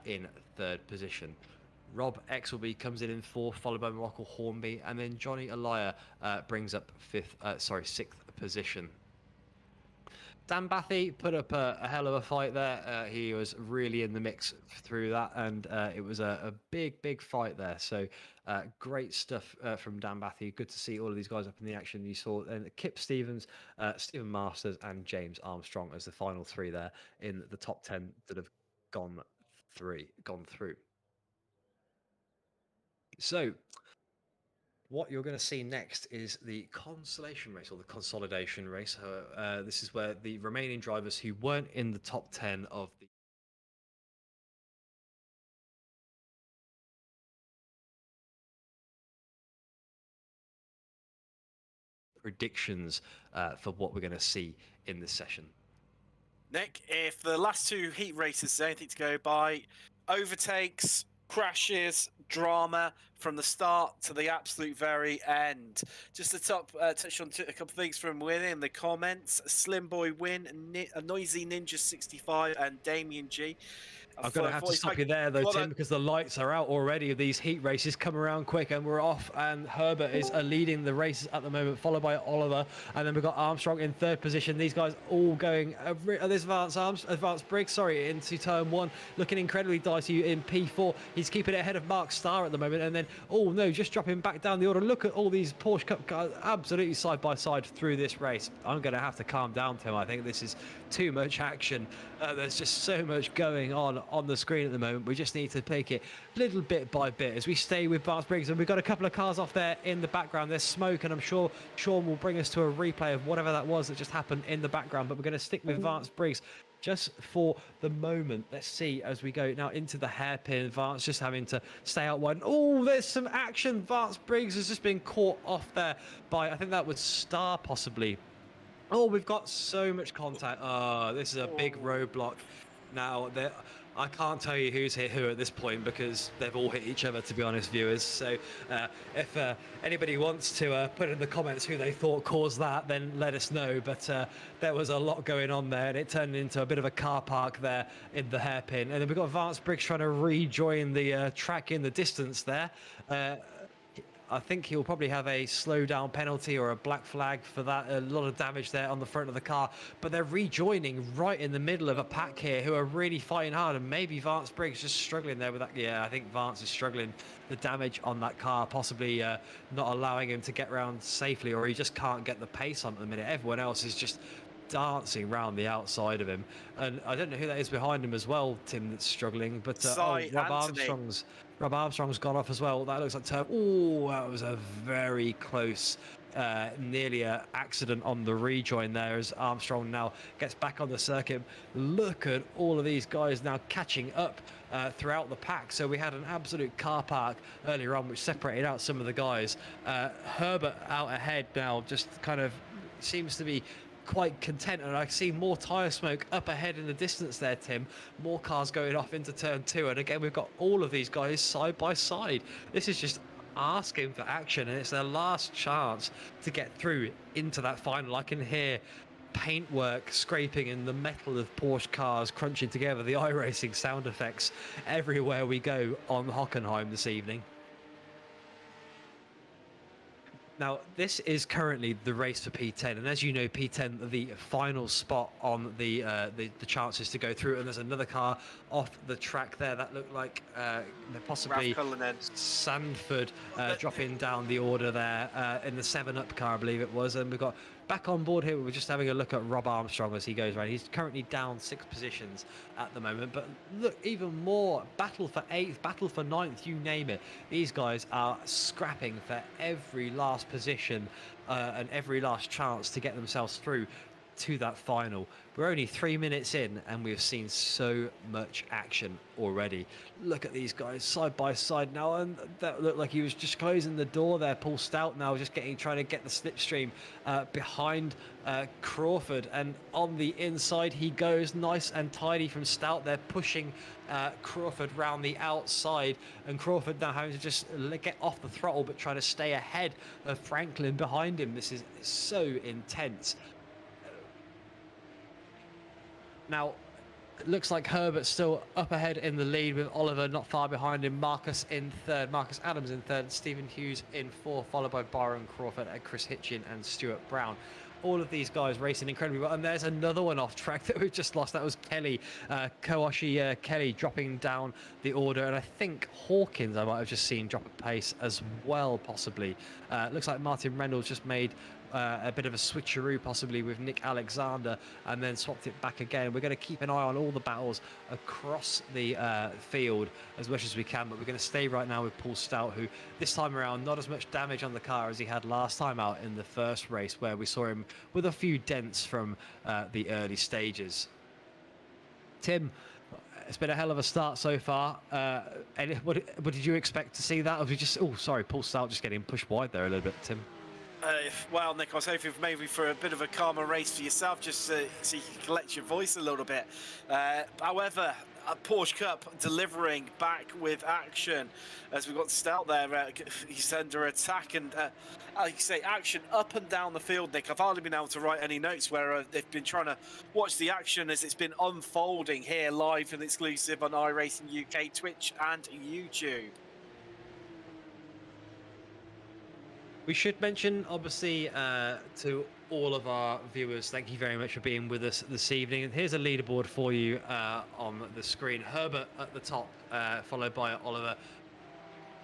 B: in 3rd position. Rob Exelby comes in 4th, followed by Michael Hornby, and then Johnny Elia brings up 6th position. Dan Bathy put up a hell of a fight there. He was really in the mix through that, and it was a big fight there. So great stuff from Dan Bathy. Good to see all of these guys up in the action. You saw Kip Stevens, Stephen Masters, and James Armstrong as the final 3 there in the top 10 that have gone through. So what you're going to see next is the consolation race, or the consolidation race. This is where the remaining drivers who weren't in the top 10 of the predictions for what we're going to see in this session.
A: Nick, if the last 2 heat races is anything to go by, overtakes, crashes, drama from the start to the absolute very end. Just to touch on a couple of things from within the comments. Slim Boy Win, Noisy Ninja 65, and Damien G.
B: I'm going to have to stop you there, though, Tim, because the lights are out already. These heat races come around quick, and we're off. And Herbert is leading the races at the moment, followed by Oliver. And then we've got Armstrong in 3rd position. These guys all going this advanced Briggs, into turn 1, looking incredibly dicey in P4. He's keeping it ahead of Mark Starr at the moment. And then, oh no, just dropping back down the order. Look at all these Porsche Cup cars absolutely side by side through this race. I'm going to have to calm down, Tim. I think this is too much action. There's just so much going on the screen at the moment. We just need to take it little bit by bit as we stay with Vance Briggs. And we've got a couple of cars off there in the background. There's smoke, and I'm sure Sean will bring us to a replay of whatever that was that just happened in the background. But we're going to stick with Vance Briggs just for the moment. Let's see as we go now into the hairpin. Vance just having to stay out wide. Oh, there's some action. Vance Briggs has just been caught off there by, I think that was Star possibly. Oh, we've got so much contact. This is a big roadblock. Now, I can't tell you who's hit who at this point because they've all hit each other, to be honest, viewers. So if anybody wants to put in the comments who they thought caused that, then let us know. But there was a lot going on there, and it turned into a bit of a car park there in the hairpin. And then we've got Vance Briggs trying to rejoin the track in the distance there. I think he'll probably have a slow down penalty or a black flag for that. A lot of damage there on the front of the car, but they're rejoining right in the middle of a pack here who are really fighting hard, and maybe Vance Briggs just struggling there with that. Yeah, I think Vance is struggling. The damage on that car possibly not allowing him to get around safely, or he just can't get the pace on at the minute. Everyone else is just dancing round the outside of him, and I don't know who that is behind him as well, Tim, that's struggling, but Rob Armstrong's gone off as well. That looks like oh, that was a very close nearly an accident on the rejoin there as Armstrong now gets back on the circuit. Look at all of these guys now catching up throughout the pack. So we had an absolute car park earlier on which separated out some of the guys. Herbert out ahead now just kind of seems to be quite content, and I see more tyre smoke up ahead in the distance there, Tim. More cars going off into turn 2, and again we've got all of these guys side by side. This is just asking for action, and it's their last chance to get through into that final. I can hear paintwork scraping in the metal of Porsche cars crunching together, the iRacing sound effects everywhere we go on Hockenheim this evening. Now, this is currently the race for P10, and as you know, P10, the final spot on the chances to go through, and there's another car off the track there that looked like possibly Sandford dropping down the order there in the 7-Up car, I believe it was, and we've got back on board here. We're just having a look at Rob Armstrong as he goes around. He's currently down 6 positions at the moment, but look, even more battle for 8th, battle for 9th, you name it. These guys are scrapping for every last position and every last chance to get themselves through to that final. We're only 3 minutes in and we've seen so much action already. Look at these guys side by side now, and that looked like he was just closing the door there. Paul Stout now just trying to get the slipstream behind Crawford, and on the inside he goes, nice and tidy from Stout. They're pushing Crawford round the outside, and Crawford now having to just get off the throttle but try to stay ahead of Franklin behind him. This is so intense. Now, it looks like Herbert's still up ahead in the lead with Oliver not far behind him. Marcus in third, Marcus Adams in third, Stephen Hughes in fourth, followed by Byron Crawford and Chris Hitchin and Stuart Brown. All of these guys racing incredibly well. And there's another one off track that we've just lost. That was Kelly, Kawashi Kelly dropping down the order. And I think Hawkins I might have just seen drop a pace as well, possibly. Looks like Martin Reynolds just made a bit of a switcheroo possibly with Nick Alexander and then swapped it back again. We're going to keep an eye on all the battles across the field as much as we can, but we're going to stay right now with Paul Stout, who this time around not as much damage on the car as he had last time out in the first race, where we saw him with a few dents from the early stages. Tim, it's been a hell of a start so far. What did you expect to see that? Or we just, oh sorry, Paul Stout just getting pushed wide there a little bit, Tim.
A: Well, Nick, I was hoping maybe for a bit of a calmer race for yourself, just so you can collect your voice a little bit. However, a Porsche Cup delivering back with action as we've got Stout there. He's under attack, and like you say, action up and down the field, Nick. I've hardly been able to write any notes where they've been trying to watch the action as it's been unfolding here live and exclusive on iRacing UK, Twitch and YouTube.
B: We should mention, obviously, to all of our viewers, thank you very much for being with us this evening. And here's a leaderboard for you on the screen. Herbert at the top, followed by Oliver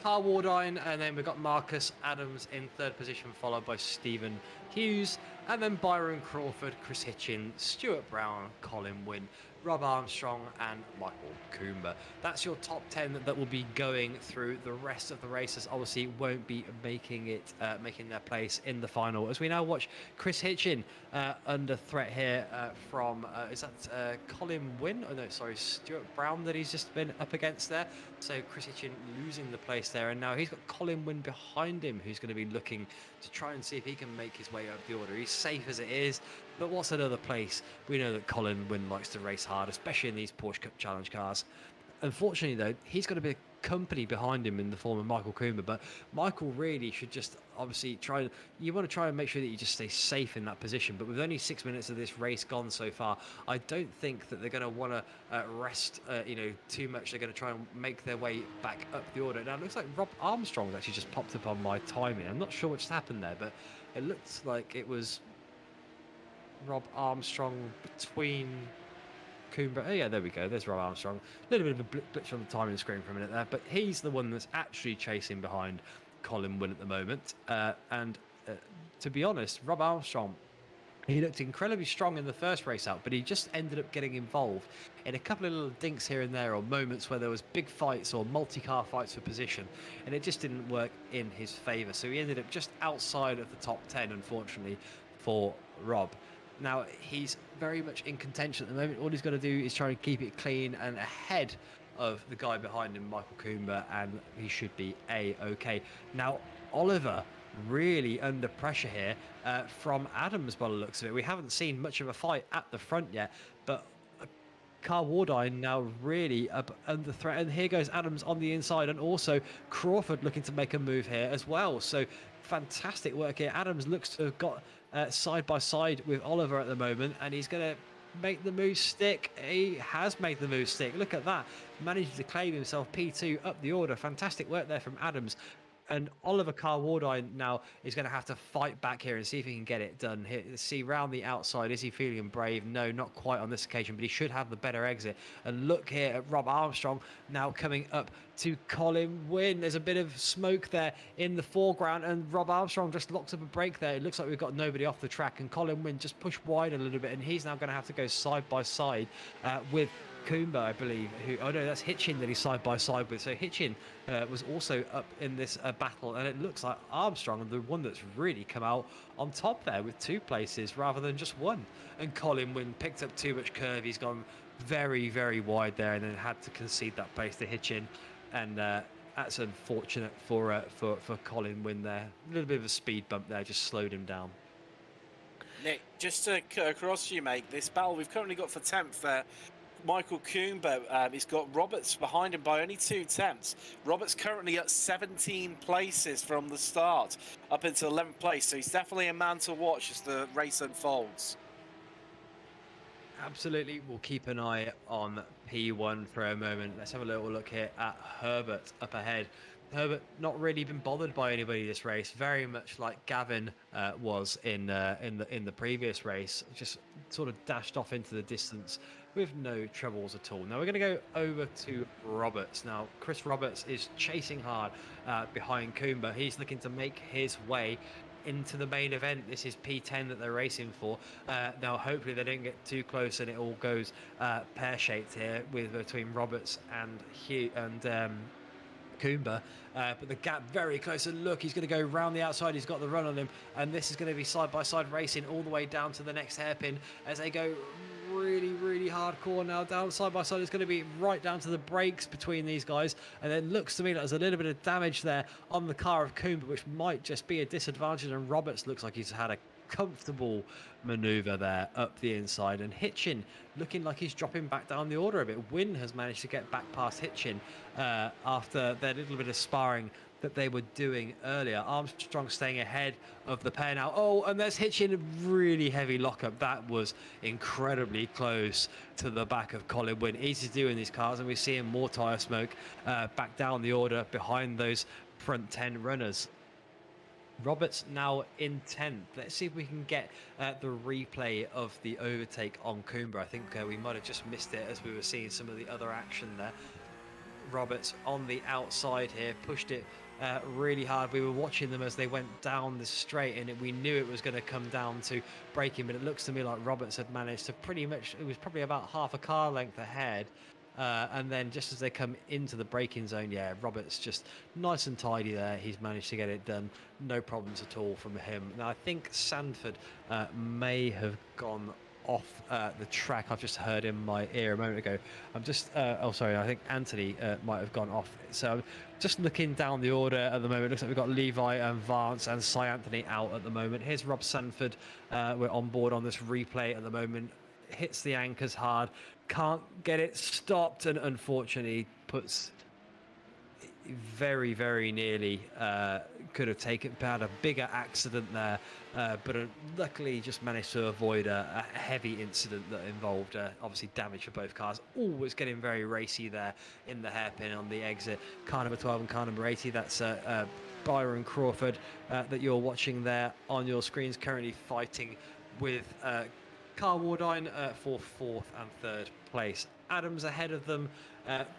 B: Carwardine, and then we've got Marcus Adams in third position, followed by Stephen Hughes, and then Byron Crawford, Chris Hitchin, Stuart Brown, Colin Wynn, Rob Armstrong, and Michael Coomber. That's your top 10 that will be going through. The rest of the races obviously won't be making their place in the final. As we now watch Chris Hitchin under threat here from is that Colin Wynn? Oh no, sorry, Stuart Brown that he's just been up against there. So Chris Hitchin losing the place there, and now he's got Colin Wynn behind him, who's going to be looking to try and see if he can make his way up the order. He's safe as it is, but what's another place? We know that Colin Wynn likes to race hard, especially in these Porsche Cup Challenge cars. Unfortunately, though, he's got a bit of company behind him in the form of Michael Coomber, but Michael really should just obviously you want to try and make sure that you just stay safe in that position. But with only 6 minutes of this race gone so far, I don't think that they're going to want to rest too much. They're going to try and make their way back up the order. Now it looks like Rob Armstrong's actually just popped up on my timing. I'm not sure what's happened there, but it looks like it was Rob Armstrong between Coomber. Oh yeah, there we go. There's Rob Armstrong. A little bit of a glitch on the timing screen for a minute there, but he's the one that's actually chasing behind Colin Wynn at the moment. To be honest, Rob Armstrong, he looked incredibly strong in the first race out, but he just ended up getting involved in a couple of little dinks here and there, or moments where there was big fights or multi-car fights for position, and it just didn't work in his favour. So he ended up just outside of the top 10, unfortunately, for Rob. Now, he's very much in contention at the moment. All he's got to do is try and keep it clean and ahead of the guy behind him, Michael Coomber, and he should be A-OK. Now, Oliver really under pressure here from Adams by the looks of it. We haven't seen much of a fight at the front yet, but Carl Wardine now really up under threat, and here goes Adams on the inside, and also Crawford looking to make a move here as well. So fantastic work here. Adams looks to have got side by side with Oliver at the moment, and he's going to make the move stick. He has made the move stick. Look at that, managed to claim himself P2 up the order. Fantastic work there from Adams. And Oliver Carwardine now is going to have to fight back here and see if he can get it done. Here, see round the outside. Is he feeling brave? No, not quite on this occasion, but he should have the better exit. And look here at Rob Armstrong now coming up to Colin Wynn. There's a bit of smoke there in the foreground, and Rob Armstrong just locks up a break there. It looks like we've got nobody off the track, and Colin Wynn just pushed wide a little bit, and he's now going to have to go side by side with Coomber, I believe. Oh no, that's Hitchin that he's side by side with. So Hitchin was also up in this battle, and it looks like Armstrong, the one that's really come out on top there with 2 places rather than just 1. And Colin Wynn picked up too much curve. He's gone very, very wide there, and then had to concede that place to Hitchin, and that's unfortunate for Colin Wynn there. A little bit of a speed bump there, just slowed him down.
A: Nick, just to cut across you, mate, this battle we've currently got for 10th there. Michael Coomber, he's got Roberts behind him by only 2 tenths. Roberts currently at 17 places from the start, up into 11th place, so he's definitely a man to watch as the race unfolds.
B: Absolutely, we'll keep an eye on P1 for a moment. Let's have a little look here at Herbert up ahead. Herbert not really been bothered by anybody this race, very much like Gavin was in the previous race. Just sort of dashed off into the distance with no troubles at all. Now we're going to go over to Roberts. Now Chris Roberts is chasing hard behind Coomber. He's looking to make his way into the main event. This is P10 that they're racing for. Now hopefully they don't get too close and it all goes pear-shaped here between Roberts and Coomber, but the gap very close, and look, he's going to go round the outside. He's got the run on him, and this is going to be side-by-side racing all the way down to the next hairpin as they go really hardcore now down side by side. It's going to be right down to the brakes between these guys, and it looks to me like there's a little bit of damage there on the car of Coomber, which might just be a disadvantage, and Roberts looks like he's had a comfortable maneuver there up the inside, and Hitchin looking like he's dropping back down the order a bit. Wynn has managed to get back past Hitchin after their little bit of sparring that they were doing earlier. Armstrong staying ahead of the pair now. Oh, and there's Hitchin, a really heavy lockup. That was incredibly close to the back of Colin Wynn. Easy to do in these cars, and we're seeing more tyre smoke back down the order behind those front 10 runners. Roberts now in 10th. Let's see if we can get the replay of the overtake on Coomber. I think we might have just missed it as we were seeing some of the other action there. Roberts on the outside here, pushed it really hard. We were watching them as they went down the straight, and we knew it was going to come down to braking, but it looks to me like Roberts had managed to pretty much, it was probably about half a car length ahead. And then just as they come into the braking zone, yeah, Roberts just nice and tidy there. He's managed to get it done. No problems at all from him. Now, I think Sanford may have gone off the track. I've just heard in my ear a moment ago. I'm just, oh, sorry, I think Anthony might have gone off. So just looking down the order at the moment, it looks like we've got Levi and Vance and Cy Anthony out at the moment. Here's Rob Sanford. We're on board on this replay at the moment. Hits the anchors hard, can't get it stopped, and unfortunately puts very, very nearly could have had a bigger accident there, but luckily just managed to avoid a heavy incident that involved obviously damage for both cars. Always getting very racy there in the hairpin on the exit. Car number 12 and car number 80, that's Byron Crawford that you're watching there on your screens, currently fighting with Carl Wardine for 4th and 3rd place. Adams ahead of them,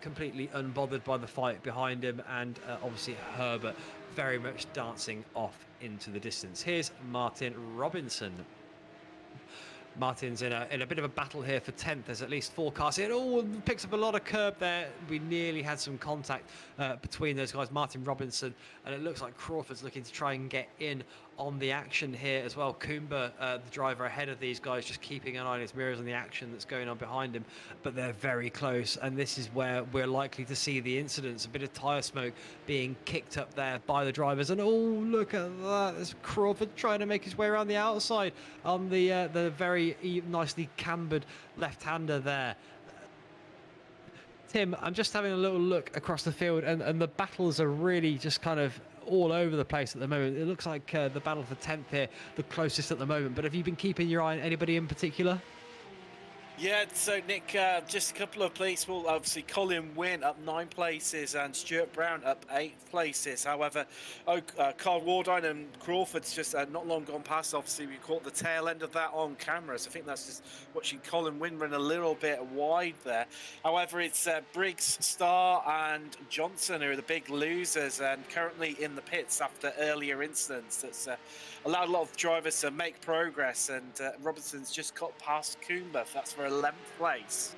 B: completely unbothered by the fight behind him, and obviously Herbert very much dancing off into the distance. Here's Martin Robinson. Martin's in a bit of a battle here for 10th. There's at least 4 cars here. Oh, picks up a lot of curb there. We nearly had some contact between those guys, Martin Robinson, and it looks like Crawford's looking to try and get in on the action here as well. Coomber, the driver ahead of these guys, just keeping an eye on his mirrors on the action that's going on behind him, but they're very close, and this is where we're likely to see the incidents. A bit of tyre smoke being kicked up there by the drivers, and oh, look at that. There's Crawford trying to make his way around the outside on the very nicely cambered left-hander there. Tim, I'm just having a little look across the field, and the battles are really just kind of all over the place at the moment. It looks like the battle for 10th here, the closest at the moment, but have you been keeping your eye on anybody in particular?
A: Yeah, so Nick, just a couple of places. Well, obviously Colin Wynn up 9 places and Stuart Brown up 8 places. However, Carl Wardine and Crawford's just not long gone past. Obviously, we caught the tail end of that on camera, so I think that's just watching Colin Wynn run a little bit wide there. However, it's Briggs, Starr and Johnson who are the big losers and currently in the pits after earlier incidents. That's allowed a lot of drivers to make progress, and Robinson's just got past Coomber. That's for 11th place.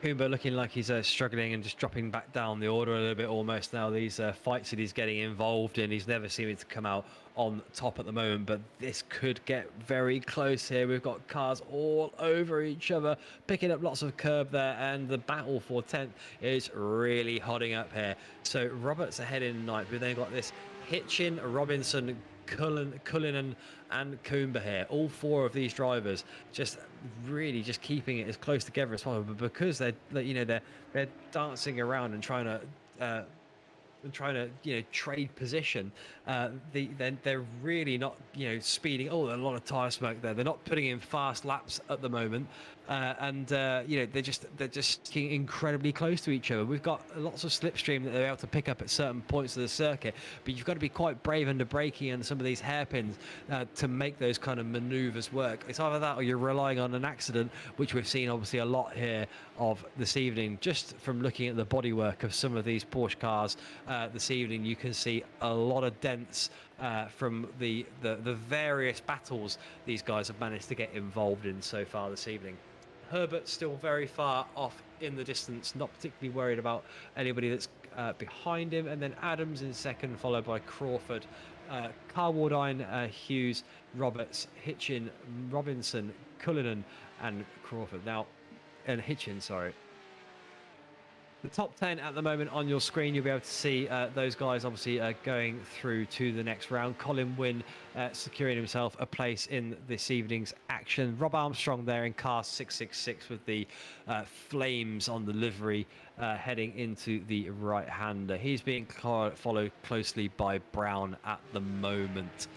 B: Coomber looking like he's struggling and just dropping back down the order a little bit almost now. These fights that he's getting involved in, he's never seeming to come out on top at the moment, but this could get very close here. We've got cars all over each other, picking up lots of curb there, and the battle for 10th is really hotting up here. So Roberts ahead in 9th. We've then got this Hitchin, Robinson, Cullinan and Coomber here. All 4 of these drivers just really just keeping it as close together as possible, but because they're dancing around and trying to trade position, they're really not speeding. Oh, a lot of tire smoke there. They're not putting in fast laps at the moment, and they're just getting incredibly close to each other. We've got lots of slipstream that they're able to pick up at certain points of the circuit, but you've got to be quite brave under braking and some of these hairpins to make those kind of maneuvers work. It's either that or you're relying on an accident, which we've seen obviously a lot here of this evening. Just from looking at the bodywork of some of these Porsche cars this evening, you can see a lot of dents from the various battles these guys have managed to get involved in so far this evening. Herbert's still very far off in the distance, not particularly worried about anybody that's behind him, and then Adams in 2nd, followed by Crawford, Carl Wardine, Hughes, Roberts, Hitchin, Robinson, Cullinan and Crawford. And Hitchin, sorry. The top 10 at the moment on your screen, you'll be able to see those guys obviously going through to the next round. Colin Wynn securing himself a place in this evening's action. Rob Armstrong there in car 666 with the flames on the livery heading into the right-hander. He's being followed closely by Brown at the moment.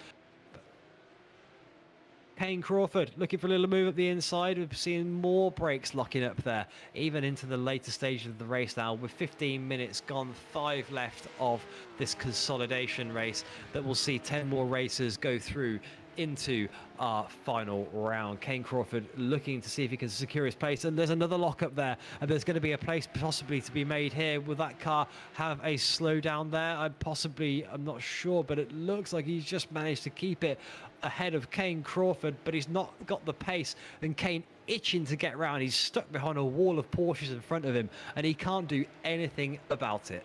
B: Kane Crawford looking for a little move at the inside. We're seeing more brakes locking up there, even into the later stages of the race now, with 15 minutes gone, 5 left of this consolidation race that will see 10 more racers go through into our final round. Kane Crawford looking to see if he can secure his place, and there's another lockup there, and there's going to be a place possibly to be made here. Will that car have a slowdown there? I'm not sure, but it looks like he's just managed to keep it ahead of Kane Crawford, but he's not got the pace, and Kane itching to get round. He's stuck behind a wall of Porsches in front of him, and he can't do anything about it.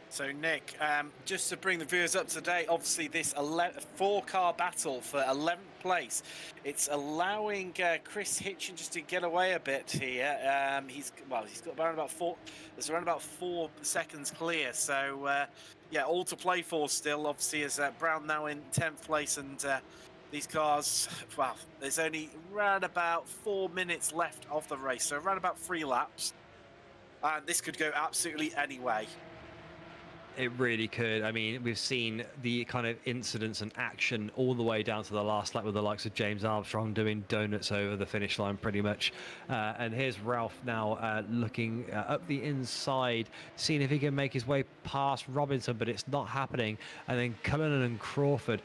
A: So Nick, just to bring the viewers up to date, obviously this 4-car battle for 11th place, it's allowing Chris Hitchin just to get away a bit here. He's got around about 4 seconds clear. So yeah, all to play for still. Obviously, as Brown now in 10th place, and these cars, well, there's only around about 4 minutes left of the race, so around about 3 laps, and this could go absolutely any way.
B: It really could. I mean, we've seen the kind of incidents and action all the way down to the last lap with the likes of James Armstrong doing donuts over the finish line pretty much. And here's Ralph now looking up the inside, seeing if he can make his way past Robinson, but it's not happening. And then Cullinan and Crawford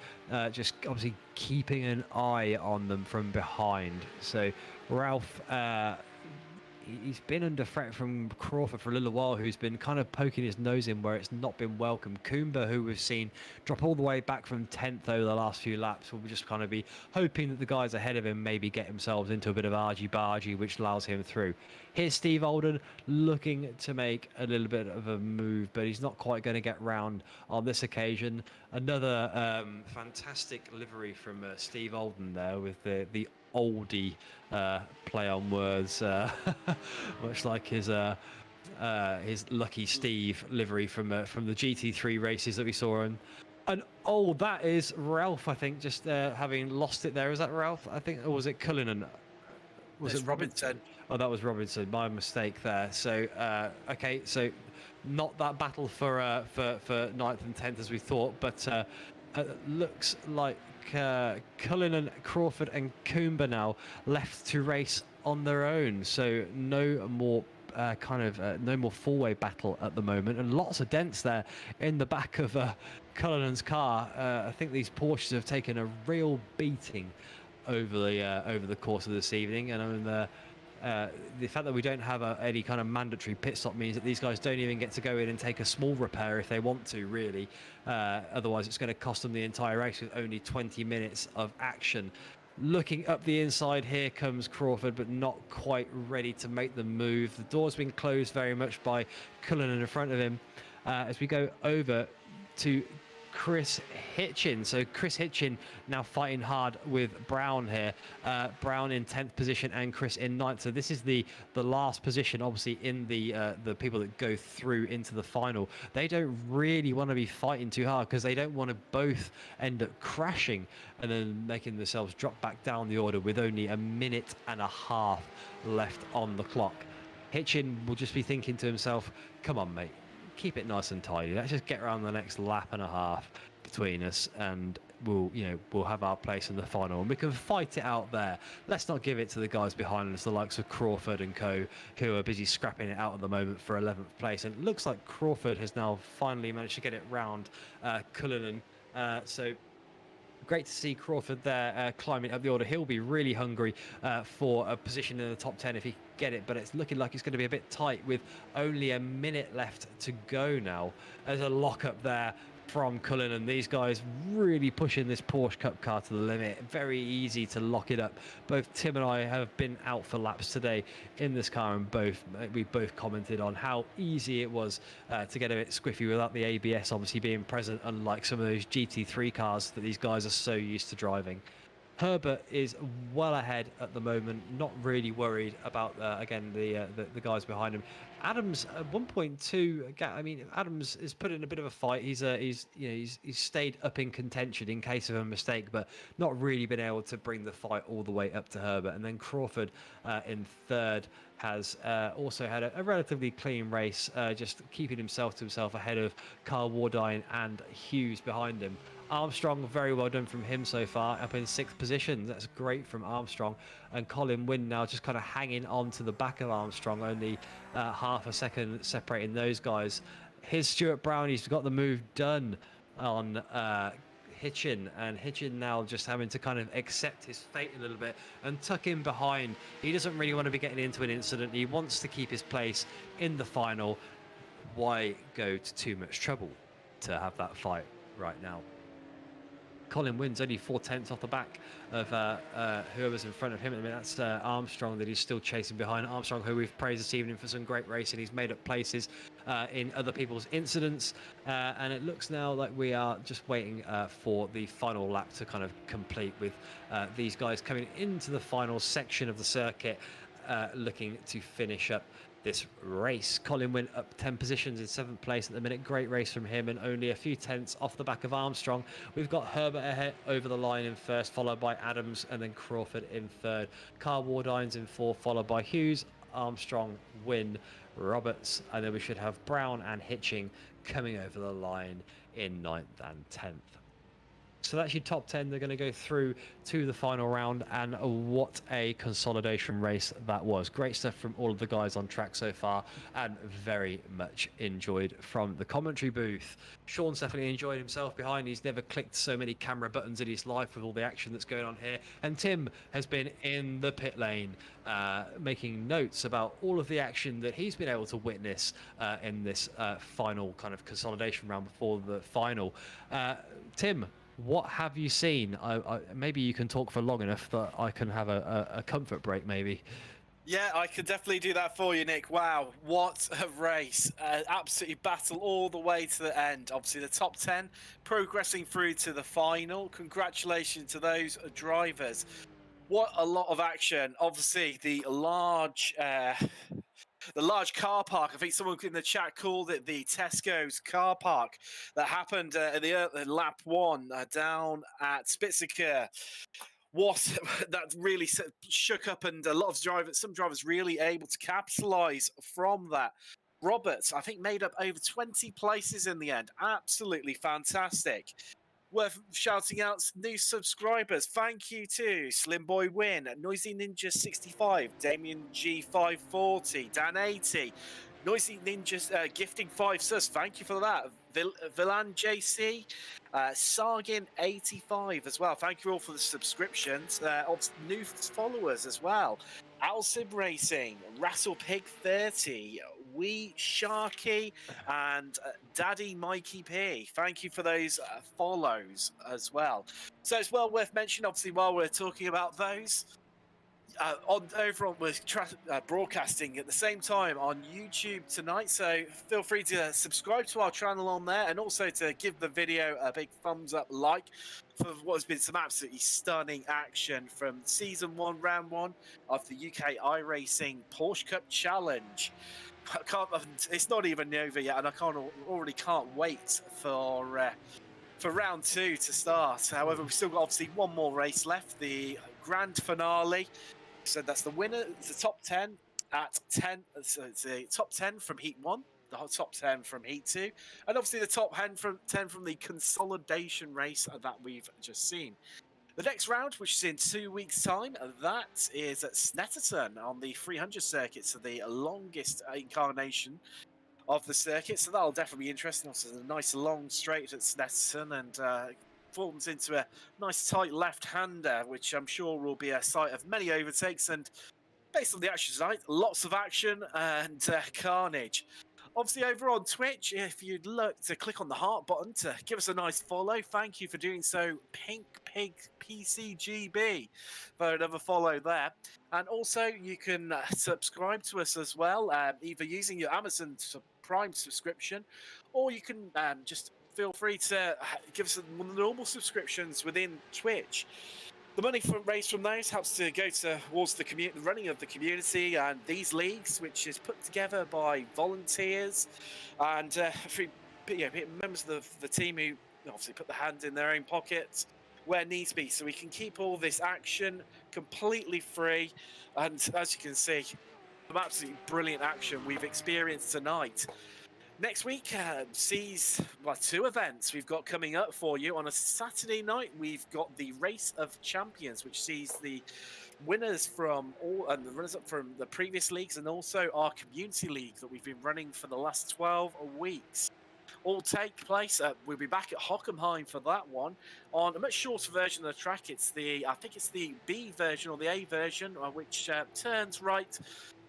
B: just obviously keeping an eye on them from behind. So Ralph... he's been under threat from Crawford for a little while, who's been kind of poking his nose in where it's not been welcome. Coomber, who we've seen drop all the way back from 10th over the last few laps, will just kind of be hoping that the guys ahead of him maybe get themselves into a bit of argy-bargy, which allows him through. Here's Steve Olden looking to make a little bit of a move, but he's not quite going to get round on this occasion. Another fantastic livery from Steve Olden there with the oldie play on words, much like his Lucky Steve livery from the GT3 races that we saw. And oh, that is Ralph, I think, just having lost it there. Was that Ralph? I think, or was it Cullinan? Was it Robinson? Oh, that was Robinson. My mistake there. So okay, so not that battle for 9th and 10th as we thought, but looks like Cullinan, Crawford and Coomber now left to race on their own. So no more no more four-way battle at the moment, and lots of dents there in the back of Cullinan's car. I think these Porsches have taken a real beating over the course of this evening, and the fact that we don't have any kind of mandatory pit stop means that these guys don't even get to go in and take a small repair if they want to, really. Otherwise, it's going to cost them the entire race with only 20 minutes of action. Looking up the inside, here comes Crawford, but not quite ready to make the move. The door's been closed very much by Cullinan in front of him as we go over to Chris Hitchin. So Chris Hitchin now fighting hard with Brown here. Brown in 10th position and Chris in 9th. So this is the last position, obviously, in the people that go through into the final. They don't really want to be fighting too hard because they don't want to both end up crashing and then making themselves drop back down the order with only a minute and a half left on the clock. Hitchin will just be thinking to himself, come on, mate. Keep it nice and tidy. Let's just get around the next lap and a half between us, and we'll have our place in the final, and we can fight it out there. Let's not give it to the guys behind us, the likes of Crawford and co, who are busy scrapping it out at the moment for 11th place. And it looks like Crawford has now finally managed to get it round Cullinan. So great to see Crawford there climbing up the order. He'll be really hungry for a position in the top 10 if he can get it, but it's looking like it's going to be a bit tight with only a minute left to go now. There's a lock-up there from Cullinan. These guys really pushing this Porsche Cup car to the limit. Very easy to lock it up. Both Tim and I have been out for laps today in this car, and we both commented on how easy it was to get a bit squiffy without the ABS obviously being present, unlike some of those GT3 cars that these guys are so used to driving. Herbert is well ahead at the moment, not really worried about again the guys behind him. Adams at 1.2. I mean, Adams is put in a bit of a fight. He's stayed up in contention in case of a mistake, but not really been able to bring the fight all the way up to Herbert. And then Crawford in third has also had a relatively clean race, just keeping himself to himself ahead of Carl Wardine and Hughes behind him. Armstrong, very well done from him so far, up in 6th position. That's great from Armstrong. And Colin Wynn now just kind of hanging on to the back of Armstrong, only half a second separating those guys. Here's Stuart Brown. He's got the move done on Hitchin, and Hitchin now just having to kind of accept his fate a little bit and tuck in behind. He doesn't really want to be getting into an incident. He wants to keep his place in the final. Why go to too much trouble to have that fight right now? Colin wins only 4/10 off the back of whoever's in front of him. I mean, that's Armstrong that he's still chasing behind. Armstrong, who we've praised this evening for some great racing. He's made up places in other people's incidents. And it looks now like we are just waiting for the final lap to kind of complete, with these guys coming into the final section of the circuit, looking to finish up this race. Colin went up 10 positions in 7th place at the minute. Great race from him, and only a few tenths off the back of Armstrong. We've got Herbert ahead over the line in 1st, followed by Adams, and then Crawford in 3rd. Carl Wardines in 4th, followed by Hughes, Armstrong, Wynn, Roberts, and then we should have Brown and Hitching coming over the line in 9th and 10th. So that's your top 10. They're going to go through to the final round, and what a consolidation race that was. Great stuff from all of the guys on track so far, and very much enjoyed from the commentary booth. Sean's definitely enjoyed himself behind. He's never clicked so many camera buttons in his life with all the action that's going on here. And Tim has been in the pit lane, making notes about all of the action that he's been able to witness in this final kind of consolidation round before the final. Tim, what have you seen? Maybe you can talk for long enough that I can have a comfort break, maybe.
A: Yeah, I could definitely do that for you, Nick. Wow, what a race. Absolutely battle all the way to the end. Obviously, the top 10 progressing through to the final. Congratulations to those drivers. What a lot of action. Obviously, the large car park. I think someone in the chat called it the Tesco's car park that happened at the lap 1 down at Spitzeker. What that really shook up, and a lot of some drivers really able to capitalize from that. Roberts, I think, made up over 20 places in the end. Absolutely fantastic. Worth shouting out new subscribers. Thank you to Slim Boy Win, Noisy Ninja 65, Damien G540, Dan 80, Noisy Ninja gifting 5 subs. Thank you for that. Villan JC, Sargin 85 as well. Thank you all for the subscriptions. New followers as well. Alsib Racing, Rassel Pig 30, Wee Sharky, and Daddy Mikey P. Thank you for those follows as well. So it's well worth mentioning, obviously, while we're talking about those, we're broadcasting at the same time on YouTube tonight, so feel free to subscribe to our channel on there, and also to give the video a big thumbs up like for what has been some absolutely stunning action from Season 1, Round 1 of the UK iRacing Porsche Cup Challenge. It's not even over yet, and I already can't wait for round 2 to start. However, we've still got obviously one more race left, the grand finale. So that's the winner. It's the top 10 at 10. So it's the top 10 from Heat 1, the top 10 from Heat 2, and obviously the top 10 from the consolidation race that we've just seen. The next round, which is in 2 weeks' time, that is at Snetterton on the 300 circuit, so the longest incarnation of the circuit. So that'll definitely be interesting. Also, a nice long straight at Snetterton, and forms into a nice tight left-hander, which I'm sure will be a sight of many overtakes. And based on the action tonight, lots of action and carnage. Obviously, over on Twitch, if you'd look to click on the heart button to give us a nice follow, thank you for doing so, Pink Pig PCGB, for another follow there. And also, you can subscribe to us as well, either using your Amazon Prime subscription, or you can just feel free to give us one of the normal subscriptions within Twitch. The money raised from those helps to go towards the running of the community and these leagues, which is put together by volunteers and members of the team who obviously put the hand in their own pockets where needs be, so we can keep all this action completely free. And as you can see, some absolutely brilliant action we've experienced tonight. Next week sees 2 events we've got coming up for you. On a Saturday night, we've got the Race of Champions, which sees the winners from the runners up from the previous leagues, and also our community league that we've been running for the last 12 weeks. all take place. We'll be back at Hockenheim for that one on a much shorter version of the track. I think it's the B version or the A version, which turns right.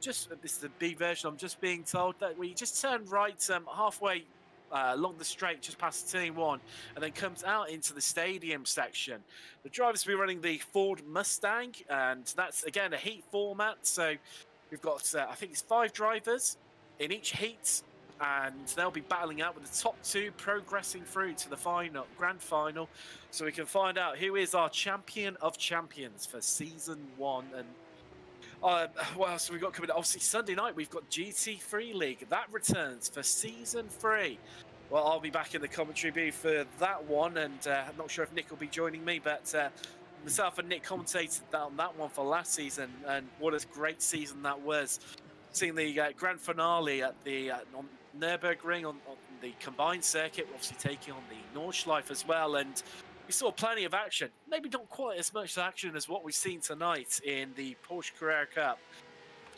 A: This is the B version. I'm just being told that we just turn right halfway along the straight, just past T1, and then comes out into the stadium section. The drivers will be running the Ford Mustang, and that's again a heat format. So we've got, I think it's 5 drivers in each heat, and they'll be battling out with the top 2 progressing through to the grand final, so we can find out who is our champion of champions for season 1. And what else have we got coming up? Obviously, Sunday night, we've got GT3 League. That returns for Season 3. Well, I'll be back in the commentary booth for that one, and I'm not sure if Nick will be joining me, but myself and Nick commentated on that one for last season, and what a great season that was. Seeing the grand finale at the on Nürburgring on the combined circuit, obviously taking on the Nordschleife as well, and we saw plenty of action. Maybe not quite as much action as what we've seen tonight in the Porsche Carrera Cup.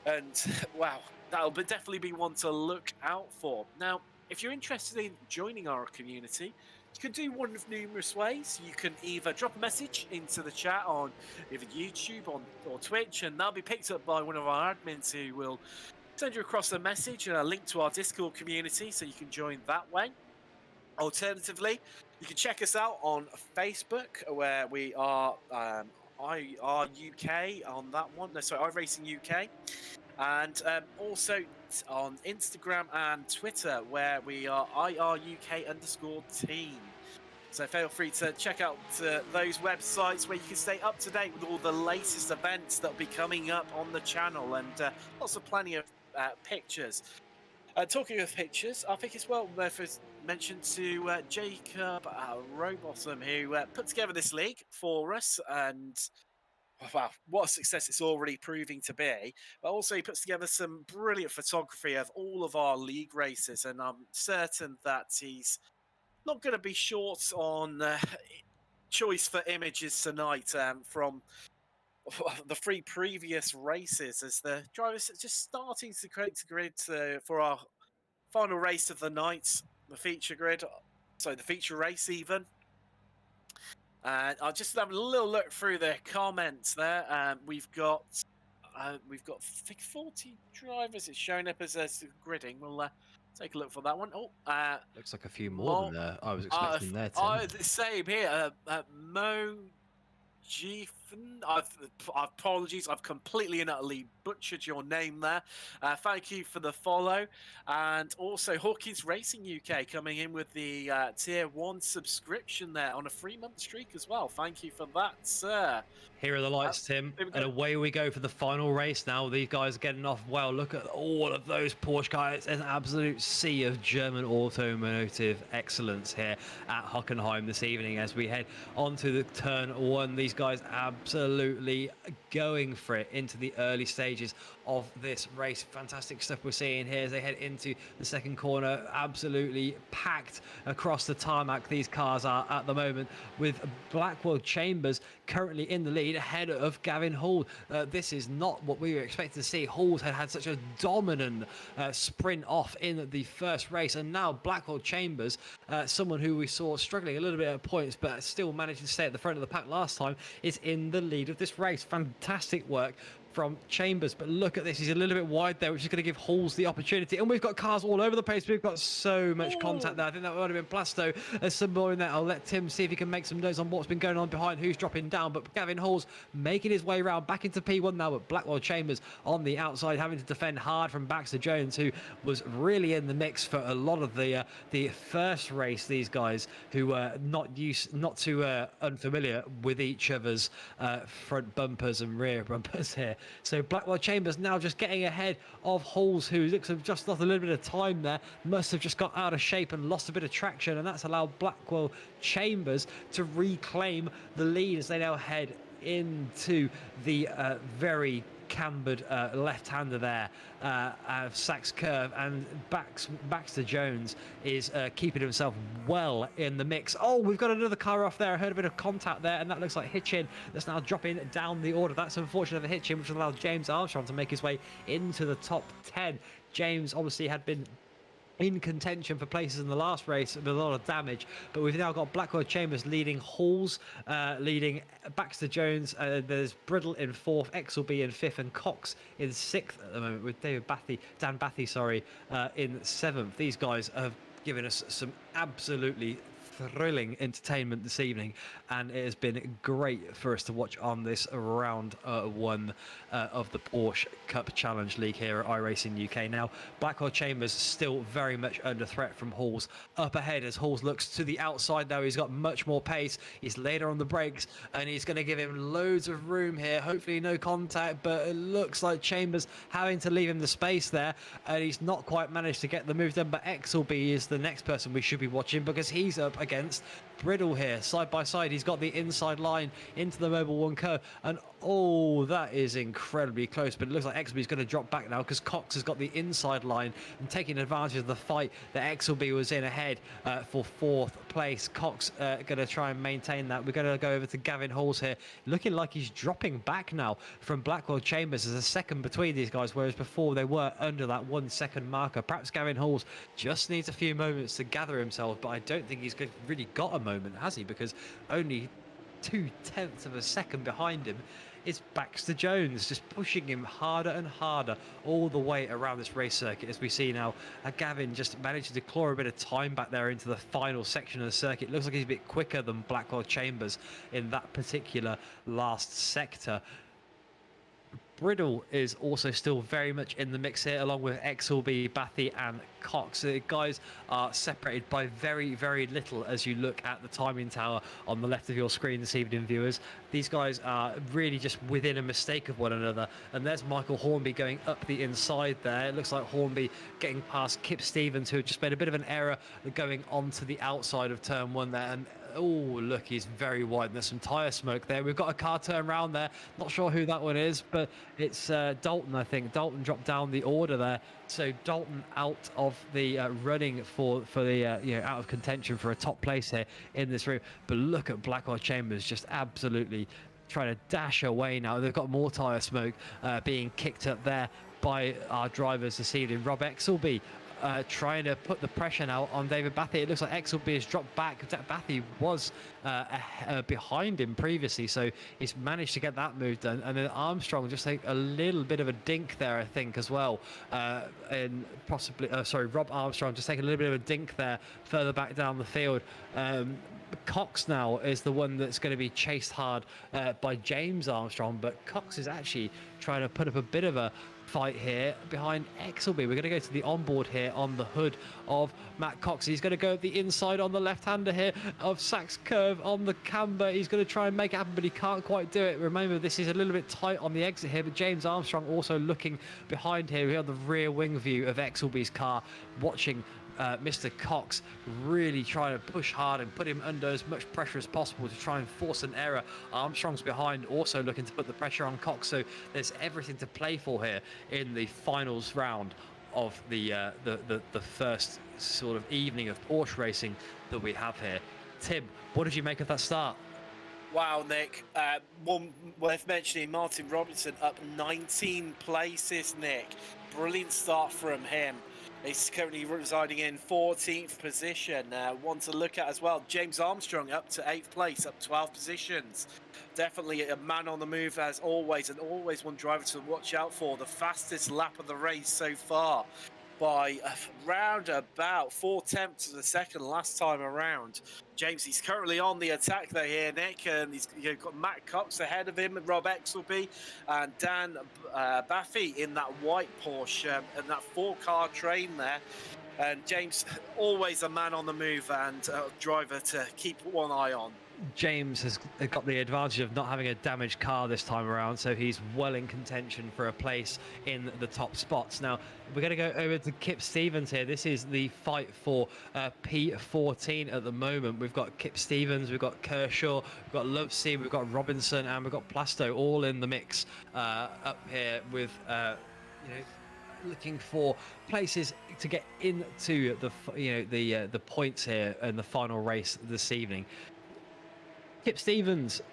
A: And wow, that'll definitely be one to look out for. Now, if you're interested in joining our community, you can do one of numerous ways. You can either drop a message into the chat on either YouTube or Twitch, and that'll be picked up by one of our admins who will send you across a message and a link to our Discord community, so you can join that way. Alternatively, you can check us out on Facebook, where we are UK on that one. No, sorry, iRacing UK. And also on Instagram and Twitter, where we are IRUK_team. So feel free to check out those websites where you can stay up to date with all the latest events that will be coming up on the channel, and also plenty of pictures. Talking of pictures, I think it's well worth mention to Jacob Rowbottom, who put together this league for us, and wow, what a success it's already proving to be. But also he puts together some brilliant photography of all of our league races, and I'm certain that he's not going to be short on choice for images tonight from the 3 previous races, as the drivers are just starting to create the grid for our final race of the night, the feature grid, so the feature race even. And I'll just have a little look through the comments there. We've got I think 40 drivers. It's showing up as a gridding. We'll take a look for that one. Oh,
B: looks like a few more than I was expecting there, Tim.
A: Same here. Mo Giffen, apologies, I've completely and utterly butchered your name there. Thank you for the follow. And also Hawkins Racing UK coming in with the tier 1 subscription there on a 3-month streak as well. Thank you for that, sir.
B: Here are the lights, Tim, and away we go for the final race now. These guys are getting off well. Look at all of those Porsche guys. An absolute sea of German automotive excellence here at Hockenheim this evening as we head onto the turn 1. These guys absolutely going for it into the early stages of this race. Fantastic stuff we're seeing here as they head into the second corner. Absolutely packed across the tarmac, these cars are at the moment, with Blackwell Chambers currently in the lead ahead of Gavin Hall. This is not what we were expecting to see. Hall had such a dominant sprint off in the first race, and now Blackwell Chambers, someone who we saw struggling a little bit at points but still managed to stay at the front of the pack last time, is in the lead of this race. Fantastic work from Chambers, but look at this, he's a little bit wide there, which is going to give Halls the opportunity, and we've got cars all over the place. We've got so much contact there. I think that might have been Plasto. There's some more in there. I'll let Tim see if he can make some notes on what's been going on behind, who's dropping down, but Gavin Halls making his way around back into P1 now, but Blackwell Chambers on the outside having to defend hard from Baxter Jones, who was really in the mix for a lot of the first race. These guys who were not too unfamiliar with each other's front bumpers and rear bumpers here. So Blackwell Chambers now just getting ahead of Halls, who looks to have just lost a little bit of time there, must have just got out of shape and lost a bit of traction, and that's allowed Blackwell Chambers to reclaim the lead as they now head into the very cambered left-hander there, Sachs curve, and Baxter Jones is keeping himself well in the mix. Oh, we've got another car off there. I heard a bit of contact there, and that looks like Hitchin that's now dropping down the order. That's unfortunate for Hitchin, which allowed James Armstrong to make his way into the top 10. James obviously had been in contention for places in the last race with a lot of damage, but we've now got Blackwell Chambers leading, Halls leading, Baxter Jones, there's Brittle in 4th, Exelby in 5th, and Cox in 6th at the moment, with Dan Bathy, in 7th. These guys have given us some absolutely thrilling entertainment this evening, and it has been great for us to watch on this round 1 of the Porsche Cup Challenge League here at iRacing UK. Now, Blackwell Chambers still very much under threat from Halls. Up ahead as Halls looks to the outside now, he's got much more pace, he's later on the brakes, and he's going to give him loads of room here. Hopefully no contact, but it looks like Chambers having to leave him the space there, and he's not quite managed to get the move done. But Exelby is the next person we should be watching, because he's up against Brittle here, side by side. He's got the inside line into the Mobile 1 curve, and oh, that is incredibly close, but it looks like Exelby's going to drop back now, because Cox has got the inside line and taking advantage of the fight that Exelby was in ahead for 4th place. Cox going to try and maintain that. We're going to go over to Gavin Halls here, looking like he's dropping back now from Blackwell Chambers. There's a second between these guys, whereas before they were under that 1 second marker. Perhaps Gavin Halls just needs a few moments to gather himself, but I don't think he's really got a moment, has he? Because only 0.2 of a second behind him is Baxter Jones, just pushing him harder and harder all the way around this race circuit. As we see now, Gavin just managed to claw a bit of time back there into the final section of the circuit. Looks like he's a bit quicker than Blackwell Chambers in that particular last sector. Brittle is also still very much in the mix here, along with Exelby, Bathy and Cox. The guys are separated by very, very little as you look at the timing tower on the left of your screen this evening, viewers. These guys are really just within a mistake of one another. And there's Michael Hornby going up the inside there. It looks like Hornby getting past Kip Stevens, who just made a bit of an error going onto the outside of turn 1 there. And oh, look, he's very wide. There's some tyre smoke there. We've got a car turn round there. Not sure who that one is, but it's Dalton, I think. Dalton dropped down the order there. So Dalton out of the running for the out of contention for a top place here in this room. But look at Blackwell Chambers just absolutely trying to dash away now. They've got more tyre smoke being kicked up there by our drivers this evening. Rob Exelby trying to put the pressure now on David Bathy. It looks like Exelby has dropped back. Bathy was behind him previously, so he's managed to get that move done. And then Armstrong just take a little bit of a dink there, I think, as well. And possibly, Rob Armstrong just taking a little bit of a dink there further back down the field. Cox now is the one that's going to be chased hard by James Armstrong, but Cox is actually trying to put up a bit of a fight here behind Exelby. We're going to go to the onboard here on the hood of Matt Cox. He's going to go at the inside on the left-hander here of Sachs Curve on the camber. He's going to try and make it happen, but he can't quite do it. Remember, this is a little bit tight on the exit here, but James Armstrong also looking behind here. We have the rear wing view of Exelby's car, watching Mr. Cox really trying to push hard and put him under as much pressure as possible to try and force an error. Armstrong's behind, also looking to put the pressure on Cox, so there's everything to play for here in the finals round of the first sort of evening of Porsche racing that we have here. Tim, what did you make of that start?
A: Wow, Nick. One worth mentioning, Martin Robinson up 19 places, Nick. Brilliant start from him. He's currently residing in 14th position. One to look at as well, James Armstrong up to 8th place, up 12 positions. Definitely a man on the move as always, and always one driver to watch out for. The fastest lap of the race so far by around about 4/10 of a second last time around. James, he's currently on the attack there here, Nick, and he's got Matt Cox ahead of him, Rob Exelby, and Dan Bathy in that white Porsche, and that 4-car train there. And James, always a man on the move and a driver to keep one eye on.
B: James has got the advantage of not having a damaged car this time around, so he's well in contention for a place in the top spots. Now, we're going to go over to Kip Stevens here. This is the fight for P14 at the moment. We've got Kip Stevens, we've got Kershaw, we've got Lovesey, we've got Robinson, and we've got Plasto all in the mix up here with, looking for places to get into the points here in the final race this evening. Kip Stevens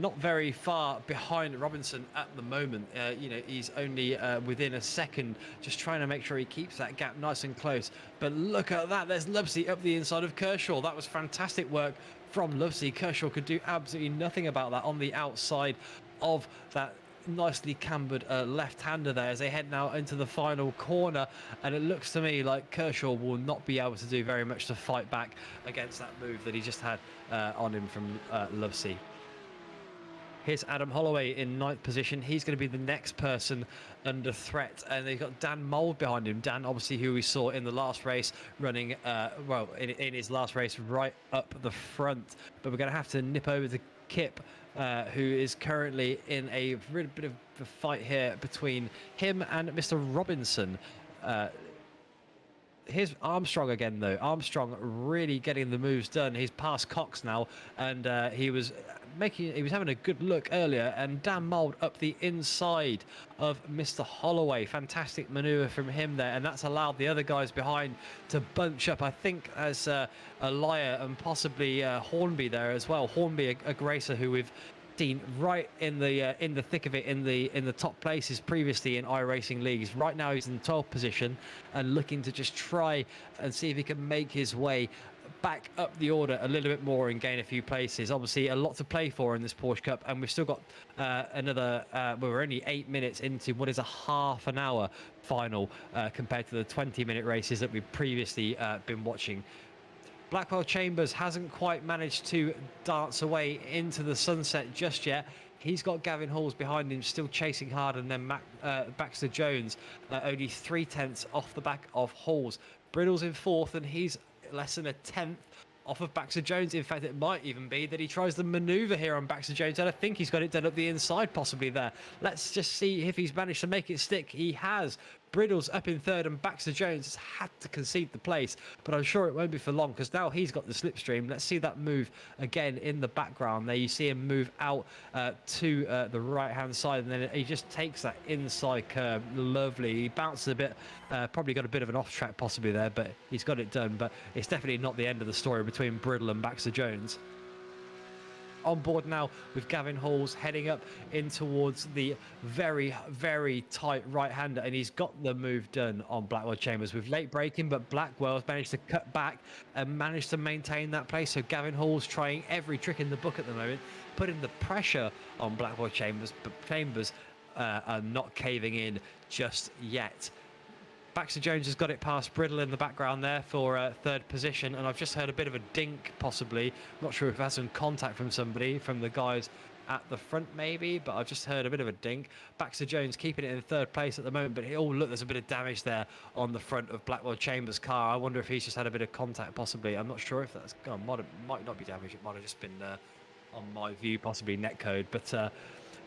B: not very far behind Robinson at the moment. You know, he's only within a second, just trying to make sure he keeps that gap nice and close. But look at that, there's Lovesey up the inside of Kershaw. That was fantastic work from Lovesey. Kershaw could do absolutely nothing about that on the outside of that nicely cambered left-hander there as they head now into the final corner, and it looks to me like Kershaw will not be able to do very much to fight back against that move that he just had on him from Lovesey. Here's Adam Holloway in 9th position. He's going to be the next person under threat, and they've got Dan Mould behind him. Dan, obviously, who we saw in the last race running, well, in his last race right up the front. But we're going to have to nip over to Kip, who is currently in a really bit of a fight here between him and Mr. Robinson. Here's Armstrong again, though. Armstrong really getting the moves done. He's past Cox now, and he was having a good look earlier, and Dan Mould up the inside of Mr. Holloway. Fantastic maneuver from him there, and that's allowed the other guys behind to bunch up. I think as Elia and possibly Hornby there as well. Hornby, a racer who we've seen right in the thick of it in the top places previously in iRacing leagues. Right now he's in 12th position and looking to just try and see if he can make his way back up the order a little bit more and gain a few places. Obviously a lot to play for in this Porsche Cup, and we've still got another we're only 8 minutes into what is a half an hour final compared to the 20-minute races that we've previously been watching. Blackwell Chambers hasn't quite managed to dance away into the sunset just yet. He's got Gavin Halls behind him, still chasing hard, and then Baxter Jones only 3/10 off the back of Halls. Briddle's in 4th, and he's less than a 10th off of Baxter Jones. In fact, it might even be that he tries the manoeuvre here on Baxter Jones, and I think he's got it done up the inside possibly there. Let's just see if he's managed to make it stick. He has. Briddle's up in 3rd, and Baxter Jones has had to concede the place, but I'm sure it won't be for long because now he's got the slipstream. Let's see that move again in the background there. You see him move out to the right-hand side, and then he just takes that inside curve. Lovely. He bounces a bit, probably got a bit of an off-track possibly there, but he's got it done. But it's definitely not the end of the story between Briddle and Baxter Jones. On board now with Gavin Halls heading up in towards the very, very tight right-hander, and he's got the move done on Blackwell Chambers with late braking, but Blackwell's managed to cut back and managed to maintain that place. So Gavin Halls trying every trick in the book at the moment, putting the pressure on Blackwell Chambers, but Chambers are not caving in just yet. Baxter Jones has got it past Briddle in the background there for 3rd position, and I've just heard a bit of a dink possibly. Not sure if that's some contact from somebody, from the guys at the front maybe, but I've just heard a bit of a dink. Baxter Jones keeping it in 3rd place at the moment, but oh look, there's a bit of damage there on the front of Blackwell Chambers' car. I wonder if he's just had a bit of contact possibly. I'm not sure if that's might not be damage. It might have just been on my view, possibly netcode, but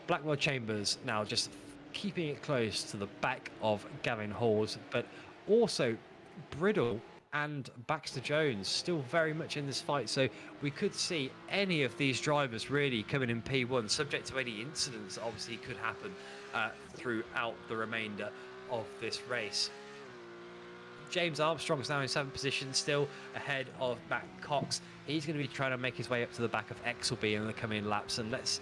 B: Blackwell Chambers now just keeping it close to the back of Gavin Halls, but also Briddle and Baxter Jones still very much in this fight, so we could see any of these drivers really coming in P1, subject to any incidents that obviously could happen throughout the remainder of this race. James Armstrong's now in 7th position, still ahead of Matt Cox. He's going to be trying to make his way up to the back of Exelby in the coming laps, and let's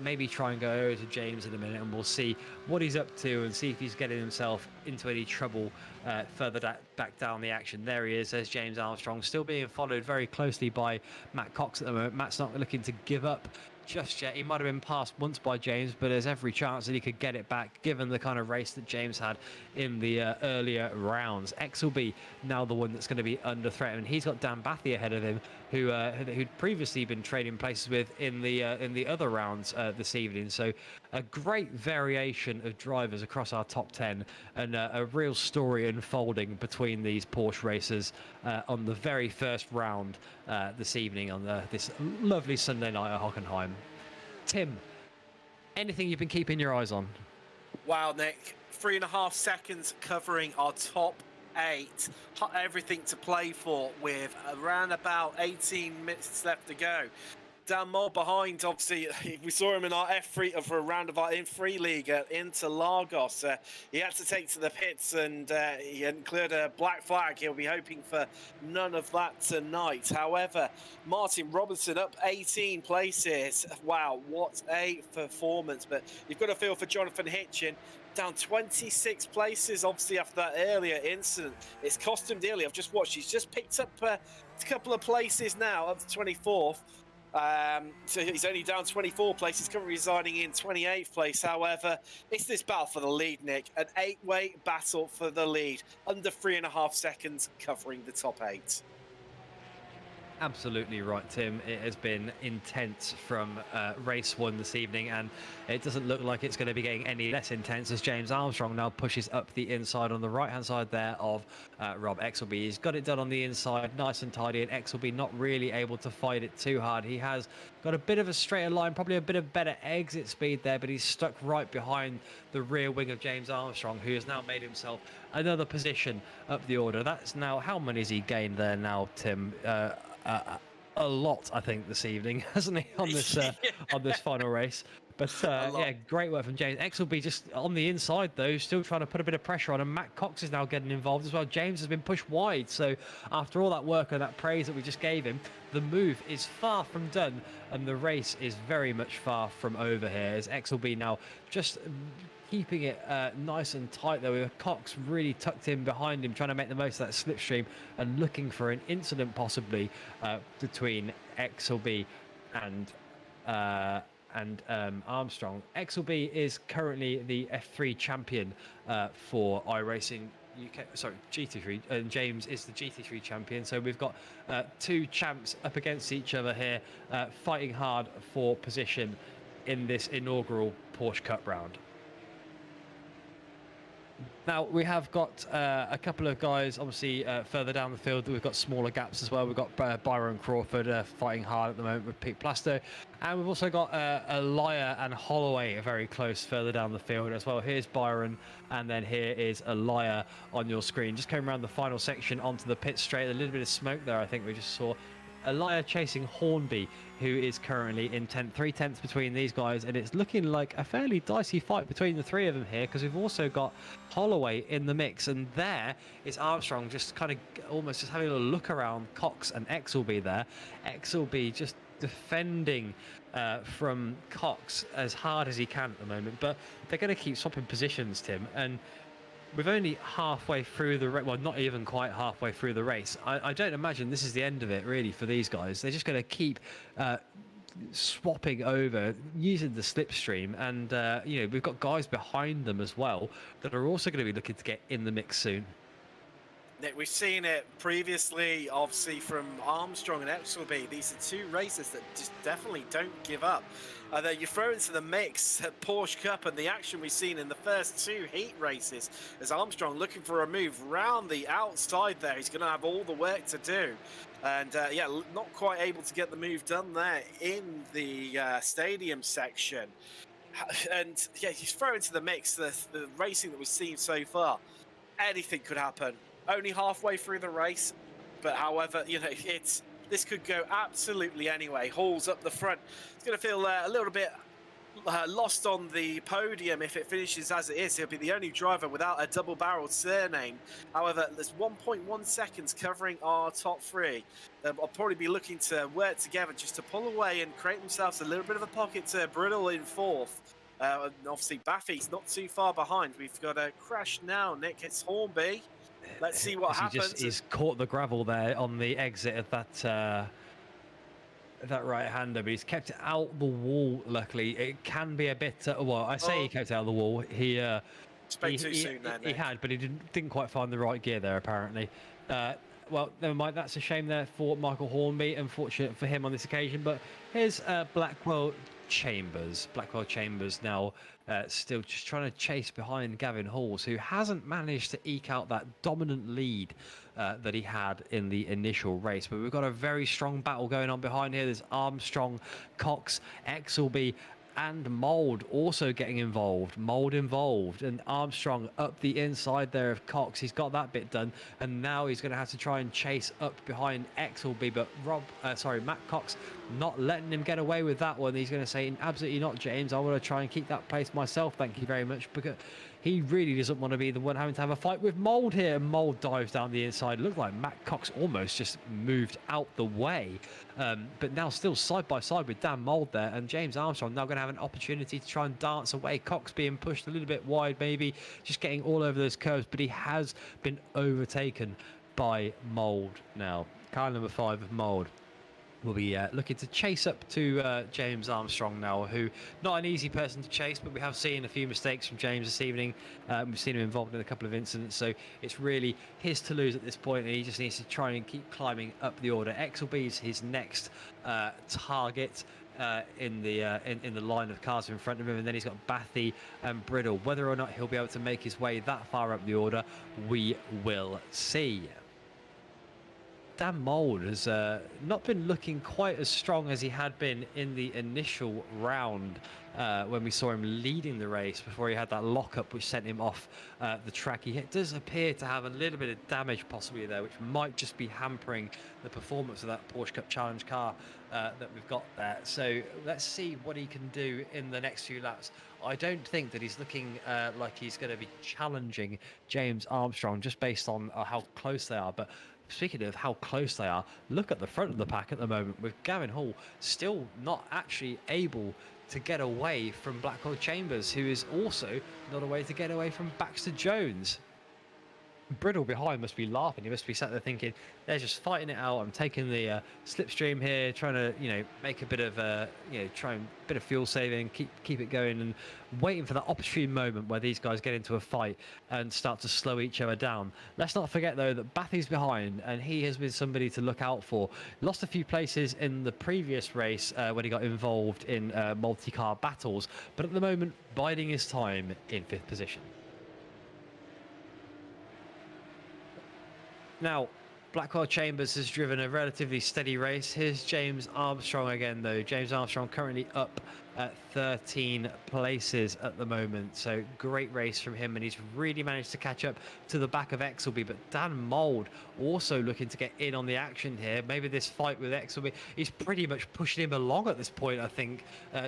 B: maybe try and go over to James in a minute, and we'll see what he's up to and see if he's getting himself into any trouble further back down the action. There he is, there's James Armstrong, still being followed very closely by Matt Cox at the moment. Matt's not looking to give up just yet. He might have been passed once by James, but there's every chance that he could get it back given the kind of race that James had in the earlier rounds. Exelby now the one that's going to be under threat, and he's got Dan Bathy ahead of him, who'd previously been trading places with in the other rounds this evening. So a great variation of drivers across our top 10, and a real story unfolding between these Porsche racers on the very first round this evening on this lovely Sunday night at Hockenheim. Tim, anything you've been keeping your eyes on?
A: Wow, Nick, 3.5 seconds covering our top 8. Everything to play for with around about 18 minutes left to go. down more behind. Obviously, we saw him in our F3 for a round of our in3 league at Interlagos. He had to take to the pits, and he included a black flag. He'll be hoping for none of that tonight. However, Martin Robinson up 18 places. Wow, what a performance. But you've got to feel for Jonathan Hitchin, down 26 places, obviously, after that earlier incident. It's cost him dearly. I've just watched. He's just picked up a couple of places now, up to 24th. So he's only down 24 places, currently residing in 28th place. However, it's this battle for the lead, Nick. An 8-way battle for the lead. Under 3.5 seconds, covering the top 8.
B: Absolutely right, Tim. It has been intense from race 1 this evening, and it doesn't look like it's going to be getting any less intense as James Armstrong now pushes up the inside on the right-hand side there of Rob Exelby. He's got it done on the inside, nice and tidy, and Exelby not really able to fight it too hard. He has got a bit of a straighter line, probably a bit of better exit speed there, but he's stuck right behind the rear wing of James Armstrong, who has now made himself another position up the order. That's now, how many has he gained there now, Tim? A lot, I think, this evening, hasn't he, on this on this final race? But yeah, great work from James. Exelby just on the inside though, still trying to put a bit of pressure on, and Matt Cox is now getting involved as well. James has been pushed wide, so after all that work and that praise that we just gave him, the move is far from done, and the race is very much far from over here. As Exelby now just keeping it nice and tight there, with Cox really tucked in behind him, trying to make the most of that slipstream and looking for an incident possibly between Exelby and Armstrong. Exelby is currently the F3 champion for iRacing UK, sorry, GT3, and James is the GT3 champion. So we've got two champs up against each other here, fighting hard for position in this inaugural Porsche Cup round. Now, we have got a couple of guys, obviously, further down the field. We've got smaller gaps as well. We've got Byron Crawford fighting hard at the moment with Pete Plasto. And we've also got Elia and Holloway very close further down the field as well. Here's Byron, and then here is Elia on your screen. Just came around the final section onto the pit straight. A little bit of smoke there, I think we just saw. Elia chasing Hornby, who is currently in 10th, 3 tenths between these guys, and it's looking like a fairly dicey fight between the three of them here, because we've also got Holloway in the mix, and there is Armstrong just kind of almost just having a look around Cox and Exelby there. Exelby just defending from Cox as hard as he can at the moment, but they're going to keep swapping positions, Tim, and we're only halfway through the race, well, not even quite halfway through the race. I don't imagine this is the end of it, really, for these guys. They're just going to keep swapping over, using the slipstream, and, you know, we've got guys behind them as well that are also going to be looking to get in the mix soon.
A: Nick, we've seen it previously, obviously, from Armstrong and Exelby. These are two racers that just definitely don't give up. That you throw into the mix at Porsche Cup and the action we've seen in the first two heat races, as Armstrong looking for a move round the outside there. He's going to have all the work to do. And yeah, not quite able to get the move done there in the stadium section. And yeah, you throw into the mix the racing that we've seen so far. Anything could happen. Only halfway through the race, but however, you know, this could go absolutely anyway. Hall's up the front. It's going to feel a little bit lost on the podium if it finishes as it is. He'll be the only driver without a double-barreled surname. However, there's 1.1 seconds covering our top three. I'll probably be looking to work together just to pull away and create themselves a little bit of a pocket to Brittle in fourth. Obviously, Baffy's not too far behind. We've got a crash now, Nick. It's Hornby. Let's see what happens.
B: He's caught the gravel there on the exit of that right-hander, but he's kept it out the wall. Luckily, it can be a bit. Well, I say he kept it out of the wall. He
A: spoke too soon there,
B: he had, but he didn't quite find the right gear there apparently. Well, never mind. That's a shame there for Michael Hornby. Unfortunate for him on this occasion. But here's Blackwell Chambers. Blackwell Chambers now still just trying to chase behind Gavin Halls, who hasn't managed to eke out that dominant lead that he had in the initial race. But we've got a very strong battle going on behind here. There's Armstrong, Cox, Exelby, and Mould also getting involved. Mould involved, and Armstrong up the inside there of Cox. He's got that bit done, and now he's going to have to try and chase up behind Exelby. But Matt Cox not letting him get away with that one. He's going to say, absolutely not, James. I want to try and keep that place myself. Thank you very much, because he really doesn't want to be the one having to have a fight with Mould here. And Mould dives down the inside. Looked like Matt Cox almost just moved out the way, but now still side by side with Dan Mould there, and James Armstrong now going to have an opportunity to try and dance away. Cox being pushed a little bit wide, maybe just getting all over those curves, but he has been overtaken by Mould now. Car number 5 of Mould will be looking to chase up to James Armstrong now, who not an easy person to chase, but we have seen a few mistakes from James this evening. We've seen him involved in a couple of incidents, so it's really his to lose at this point, and he just needs to try and keep climbing up the order. Exelby is his next target in the line of cars in front of him, and then he's got Bathy and Brittle. Whether or not he'll be able to make his way that far up the order, we will see. Dan Mould has not been looking quite as strong as he had been in the initial round when we saw him leading the race before he had that lockup which sent him off the track. He does appear to have a little bit of damage possibly there, which might just be hampering the performance of that Porsche Cup Challenge car that we've got there. So let's see what he can do in the next few laps. I don't think that he's looking like he's going to be challenging James Armstrong just based on how close they are, but speaking of how close they are, look at the front of the pack at the moment with Gavin Hall still not actually able to get away from Blackwell Chambers, who is also not a way to get away from Baxter Jones. Brittle behind must be laughing. He must be sat there thinking, they're just fighting it out. I'm taking the slipstream here, trying to, make a bit of, bit of fuel saving, keep it going, and waiting for that opportune moment where these guys get into a fight and start to slow each other down. Let's not forget though that Bathy's behind, and he has been somebody to look out for. Lost a few places in the previous race when he got involved in multi-car battles, but at the moment biding his time in 5th position. Now, Blackwell Chambers has driven a relatively steady race. Here's James Armstrong again, though. James Armstrong currently up at 13 places at the moment. So great race from him, and he's really managed to catch up to the back of Exelby. But Dan Mould also looking to get in on the action here. Maybe this fight with Exelby, he's pretty much pushing him along at this point, I think,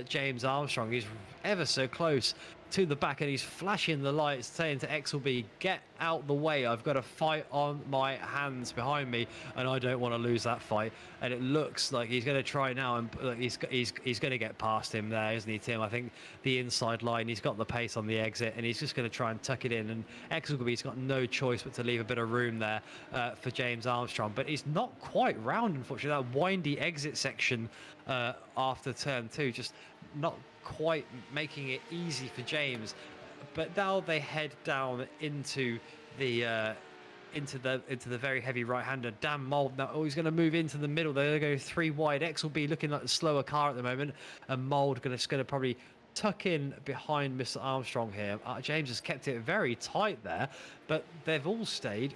B: James Armstrong. He's ever so close to the back, and he's flashing the lights, saying to Exelby, get out the way, I've got a fight on my hands behind me, and I don't want to lose that fight. And it looks like he's going to try now, and he's going to get past him there, isn't he, Tim? I think the inside line, he's got the pace on the exit, and he's just going to try and tuck it in, and Exelby's got no choice but to leave a bit of room there for James Armstrong. But he's not quite round, unfortunately. That windy exit section after turn 2, just not quite making it easy for James. But now they head down into the very heavy right-hander. Dan Mould now, he's going to move into the middle. They're going to go 3 wide. Exelby looking like the slower car at the moment, and Mould going to probably tuck in behind Mr. Armstrong here. James has kept it very tight there, but they've all stayed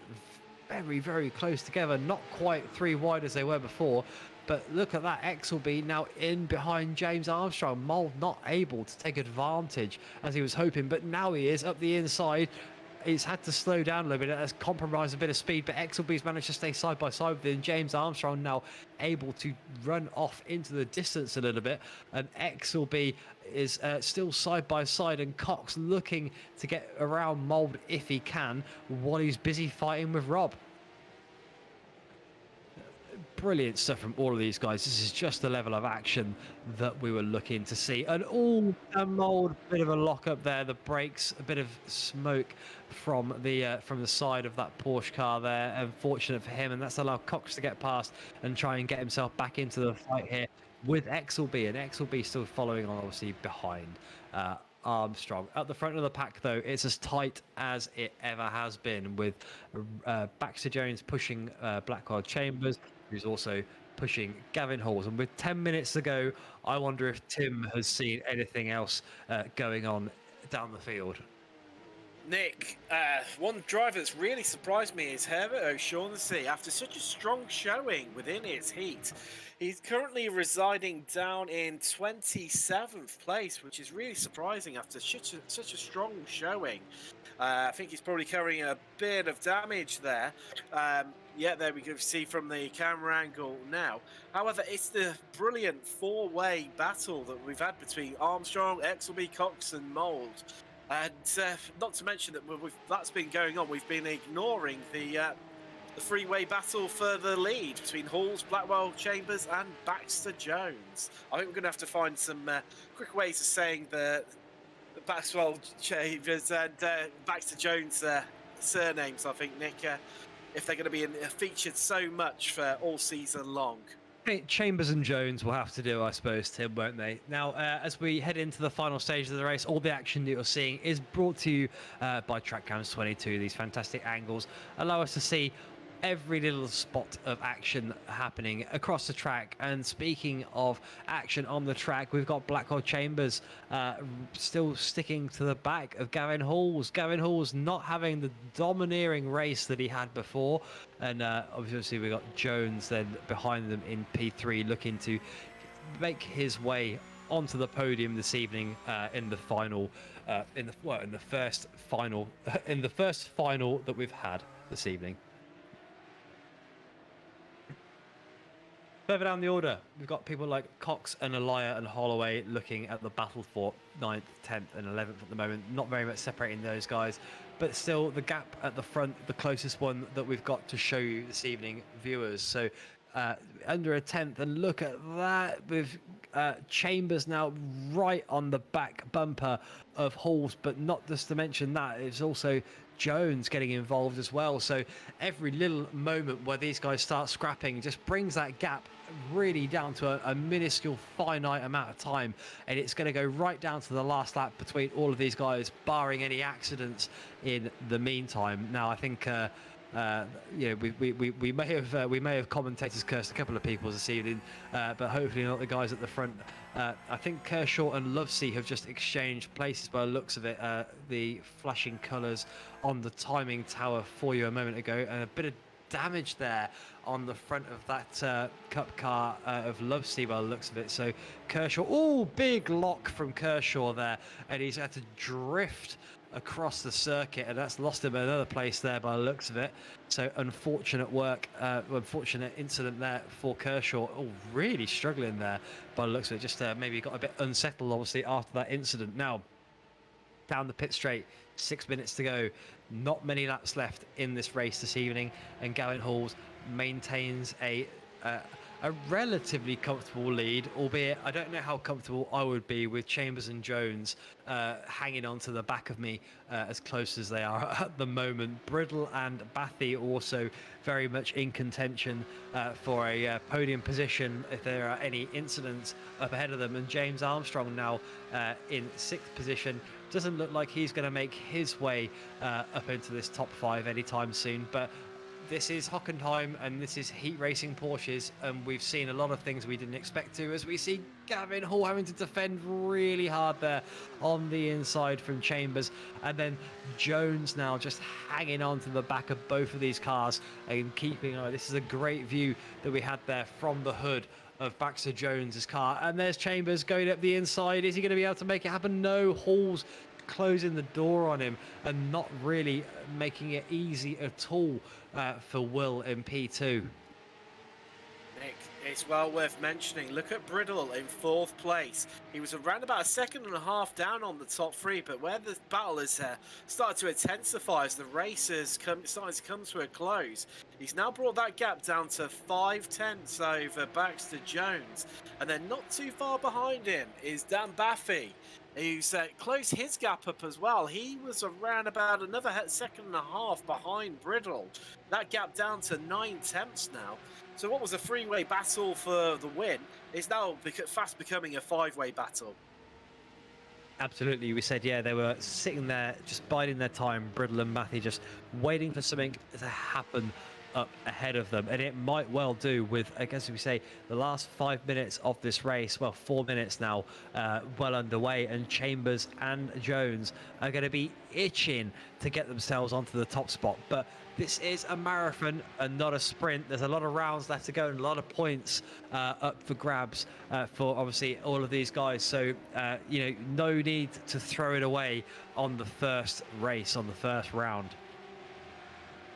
B: very, very close together. Not quite 3 wide as they were before. But look at that, Exelby now in behind James Armstrong. Mould not able to take advantage as he was hoping, but now he is up the inside. He's had to slow down a little bit. That's compromised a bit of speed, but Exelby's managed to stay side by side with him. James Armstrong now able to run off into the distance a little bit, and Exelby is still side by side, and Cox looking to get around Mould if he can while he's busy fighting with Rob. Brilliant stuff from all of these guys. This is just the level of action that we were looking to see. And all Mould, bit of a lock up there. The brakes, a bit of smoke from the side of that Porsche car there. Unfortunate for him, and that's allowed Cox to get past and try and get himself back into the fight here with Exelby, and Exelby still following on, obviously behind Armstrong. At the front of the pack, though, it's as tight as it ever has been, with Baxter Jones pushing Blackwell Chambers, who's also pushing Gavin Halls. And with 10 minutes to go, I wonder if Tim has seen anything else going on down the field.
A: Nick, one driver that's really surprised me is Herbert O'Shaughnessy. After such a strong showing within his heat, he's currently residing down in 27th place, which is really surprising after such a strong showing. I think he's probably carrying a bit of damage there. Yeah, there we can see from the camera angle now. However, it's the brilliant four-way battle that we've had between Armstrong, Exelby, Cox and Mould. And not to mention that that's been going on. We've been ignoring the three-way battle for the lead between Halls, Blackwell, Chambers, and Baxter Jones. I think we're going to have to find some quick ways of saying the Baxwell, Chambers, and Baxter Jones surnames. I think, Nick, if they're going to be featured so much for all season long.
B: Chambers and Jones will have to do, I suppose, Tim, won't they? Now, as we head into the final stage of the race, all the action that you're seeing is brought to you by TrackCams 22. These fantastic angles allow us to see every little spot of action happening across the track. And speaking of action on the track, we've got Blackwell Chambers still sticking to the back of Gavin Halls. Gavin Halls not having the domineering race that he had before. And obviously we got Jones then behind them in P3, looking to make his way onto the podium this evening in the final, in the first final that we've had this evening. Further down the order, we've got people like Cox and Elia and Holloway looking at the battle for 9th, 10th and 11th at the moment. Not very much separating those guys, but still the gap at the front, the closest one that we've got to show you this evening, viewers. So under a 10th, and look at that with Chambers now right on the back bumper of Halls, but not just to mention that, it's also Jones getting involved as well. So every little moment where these guys start scrapping just brings that gap really down to a minuscule finite amount of time, and it's going to go right down to the last lap between all of these guys, barring any accidents in the meantime. Now I think you know, we may have commentators cursed a couple of people this evening, but hopefully not the guys at the front. I think Kershaw and Lovesey have just exchanged places by the looks of it. The flashing colours on the timing tower for you a moment ago, and a bit of damage there on the front of that cup car of Lovesey by the looks of it. So Kershaw, oh, big lock from Kershaw there, and he's had to drift across the circuit, and that's lost him another place there by the looks of it. So unfortunate work, unfortunate incident there for Kershaw. Oh, really struggling there by the looks of it. Just maybe got a bit unsettled obviously after that incident. Now down the pit straight, 6 minutes to go, not many laps left in this race this evening, and Gavin Halls maintains a relatively comfortable lead, albeit I don't know how comfortable I would be with Chambers and Jones hanging on to the back of me as close as they are at the moment. Bridle and Bathy also very much in contention for a podium position if there are any incidents up ahead of them, and James Armstrong now in 6th position. Doesn't look like he's going to make his way up into this top 5 anytime soon, but this is Hockenheim and this is heat racing Porsches, and we've seen a lot of things we didn't expect to, as we see Gavin Hall having to defend really hard there on the inside from Chambers, and then Jones now just hanging on to the back of both of these cars and keeping this is a great view that we had there from the hood of Baxter Jones's car, and there's Chambers going up the inside. Is he going to be able to make it happen? No. Hall's closing the door on him and not really making it easy at all for Will in P2.
A: Nick, it's well worth mentioning. Look at Bridle in 4th place. He was around about a second and a half down on the top 3, but where the battle has started to intensify as the race is starting to come to a close, he's now brought that gap down to 5/10 over Baxter Jones. And then not too far behind him is Dan Baffy, who's closed his gap up as well. He was around about another second and a half behind Bridle. That gap down to 9/10 now. So what was a 3-way battle for the win is now fast becoming a 5-way battle.
B: Absolutely. We said, yeah, they were sitting there just biding their time, Bridle and Matthew, just waiting for something to happen up ahead of them, and it might well do with, I guess we say, the last 5 minutes of this race, well, 4 minutes now, well underway, and Chambers and Jones are going to be itching to get themselves onto the top spot. But this is a marathon and not a sprint. There's a lot of rounds left to go and a lot of points up for grabs for obviously all of these guys. So, you know, no need to throw it away on the first race, on the first round.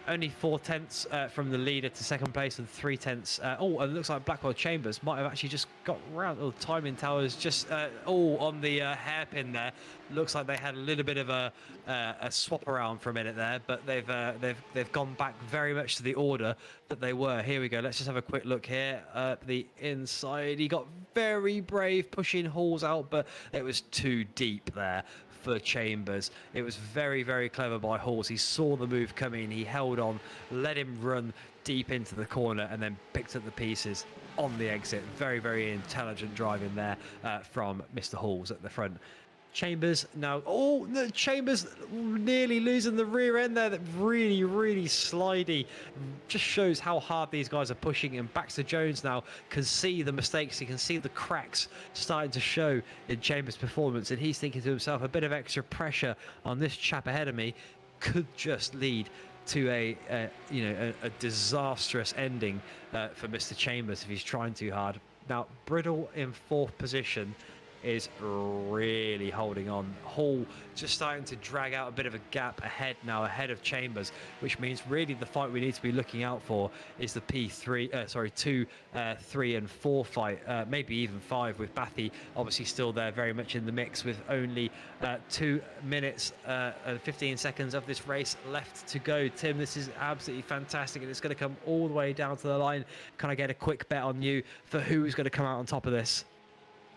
B: Only 4 tenths from the leader to second place, and 3 tenths. Oh, and it looks like Blackwell Chambers might have actually just got round. Oh, timing towers just all on the hairpin there. Looks like they had a little bit of a swap around for a minute there, but they've gone back very much to the order that they were. Here we go. Let's just have a quick look here. The inside, he got very brave pushing Halls out, but it was too deep there for Chambers. It was very, very clever by Halls. He saw the move coming, he held on, let him run deep into the corner, and then picked up the pieces on the exit. Very, very intelligent driving there from Mr. Halls at the front. Chambers now, oh, the Chambers nearly losing the rear end there. That really, really slidey. Just shows how hard these guys are pushing. And Baxter Jones now can see the mistakes. He can see the cracks starting to show in Chambers' performance. And he's thinking to himself, a bit of extra pressure on this chap ahead of me could just lead to a disastrous ending for Mr. Chambers if he's trying too hard. Now, Brittle in 4th position is really holding on. Hall just starting to drag out a bit of a gap ahead now, ahead of Chambers, which means really the fight we need to be looking out for is the P3, 2, 3 and 4 fight, maybe even 5, with Bathy obviously still there very much in the mix, with only 2 minutes and 15 seconds of this race left to go. Tim, this is absolutely fantastic, and it's going to come all the way down to the line. Can I get a quick bet on you for who's going to come out on top of this?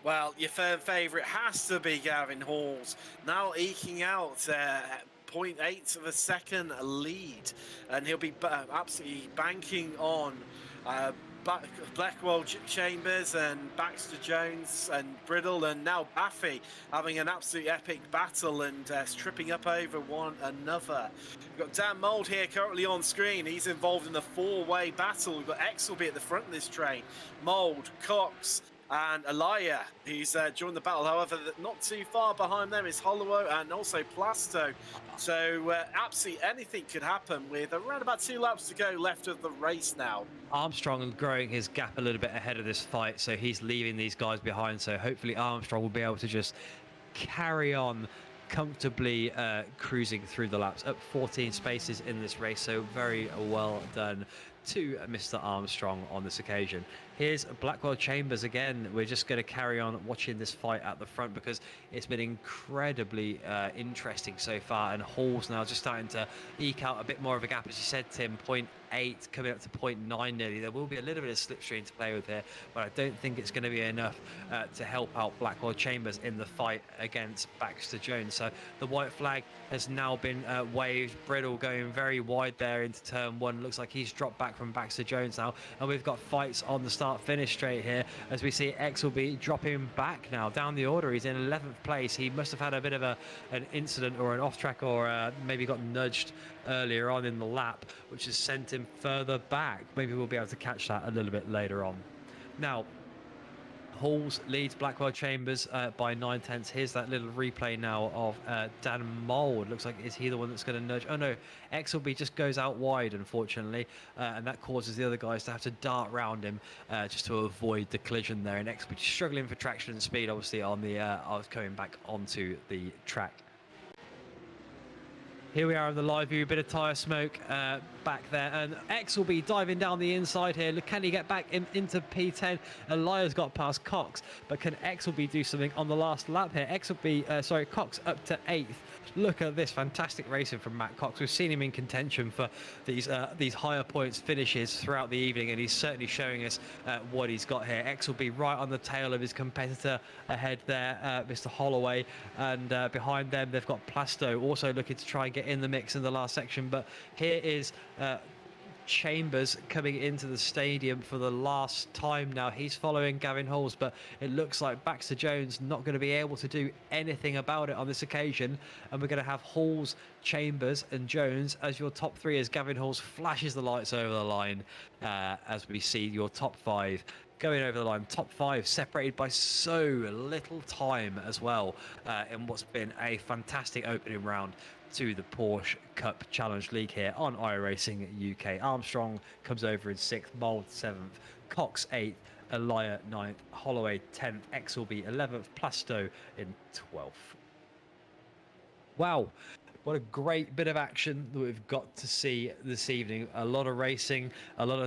A: Well, your firm favourite has to be Gavin Halls, now eking out 0.8 of a second lead, and he'll be absolutely banking on Blackwell Chambers and Baxter Jones and Brittle, and now Baffy having an absolute epic battle and stripping up over one another. We've got Dan Mould here currently on screen. He's involved in the 4-way battle. We've got Exelby at the front of this train. Mould, Cox, and Alaya, who's joined the battle. However, not too far behind them is Hollowo and also Plasto. So absolutely anything could happen with around about 2 laps to go left of the race now.
B: Armstrong growing his gap a little bit ahead of this fight, so he's leaving these guys behind. So hopefully Armstrong will be able to just carry on comfortably cruising through the laps. Up 14 spaces in this race, so very well done to Mr. Armstrong on this occasion. Here's Blackwell Chambers again. We're just going to carry on watching this fight at the front because it's been incredibly interesting so far, and Hall's now just starting to eke out a bit more of a gap, as you said, Tim. 0.8 coming up to 0.9 nearly. There will be a little bit of slipstream to play with here, but I don't think it's going to be enough to help out Blackwell Chambers in the fight against Baxter Jones. So the white flag has now been waved. Brittle going very wide there into turn 1. Looks like he's dropped back from Baxter Jones now, and we've got fights on the start finish straight here as we see Exelby dropping back now down the order. He's in 11th place. He must have had a bit of an incident or an off track, or maybe got nudged earlier on in the lap, which has sent him further back. Maybe we'll be able to catch that a little bit later on. Now, Halls leads Blackwell Chambers by 9 tenths. Here's that little replay now of Dan Mould. Looks like, is he the one that's going to nudge? Oh no, Exelby just goes out wide, unfortunately, and that causes the other guys to have to dart round him just to avoid the collision there. And Exelby struggling for traction and speed, obviously, on the coming back onto the track. Here we are in the live view, a bit of tyre smoke back there, and Exelby diving down the inside here. Look, can he get back into P10? Elias got past Cox, but can Exelby do something on the last lap here? Cox up to 8th. Look at this fantastic racing from Matt Cox. We've seen him in contention for these higher points finishes throughout the evening, and he's certainly showing us what he's got here. Exelby right on the tail of his competitor ahead there, Mr. Holloway, and behind them they've got Plasto also looking to try and get in the mix in the last section. But here is Chambers coming into the stadium for the last time now. He's following Gavin Halls, but it looks like Baxter Jones not going to be able to do anything about it on this occasion. And we're going to have Halls, Chambers and Jones as your top three as Gavin Halls flashes the lights over the line as we see your top five going over the line. Top five separated by so little time as well in what's been a fantastic opening round to the Porsche Cup Challenge League here on iRacing UK. Armstrong comes over in 6th, Mould 7th, Cox 8th, Elia 9th, Holloway 10th, Exelby 11th, Plasto in 12th. Wow, what a great bit of action that we've got to see this evening. A lot of racing, a lot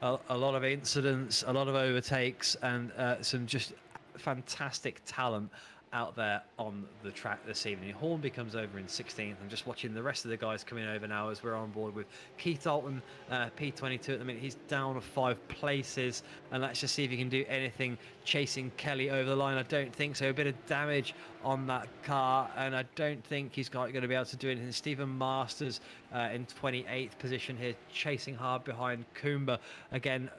B: of incidents, a lot of overtakes, and some just fantastic talent out there on the track this evening. Hornby comes over in 16th. I'm just watching the rest of the guys coming over now as we're on board with Keith Dalton, P22 at the minute. He's down 5 places, and let's just see if he can do anything chasing Kelly over the line. I don't think so. A bit of damage on that car, and I don't think he's going to be able to do anything. Stephen Masters in 28th position here, chasing hard behind Coomber. Again,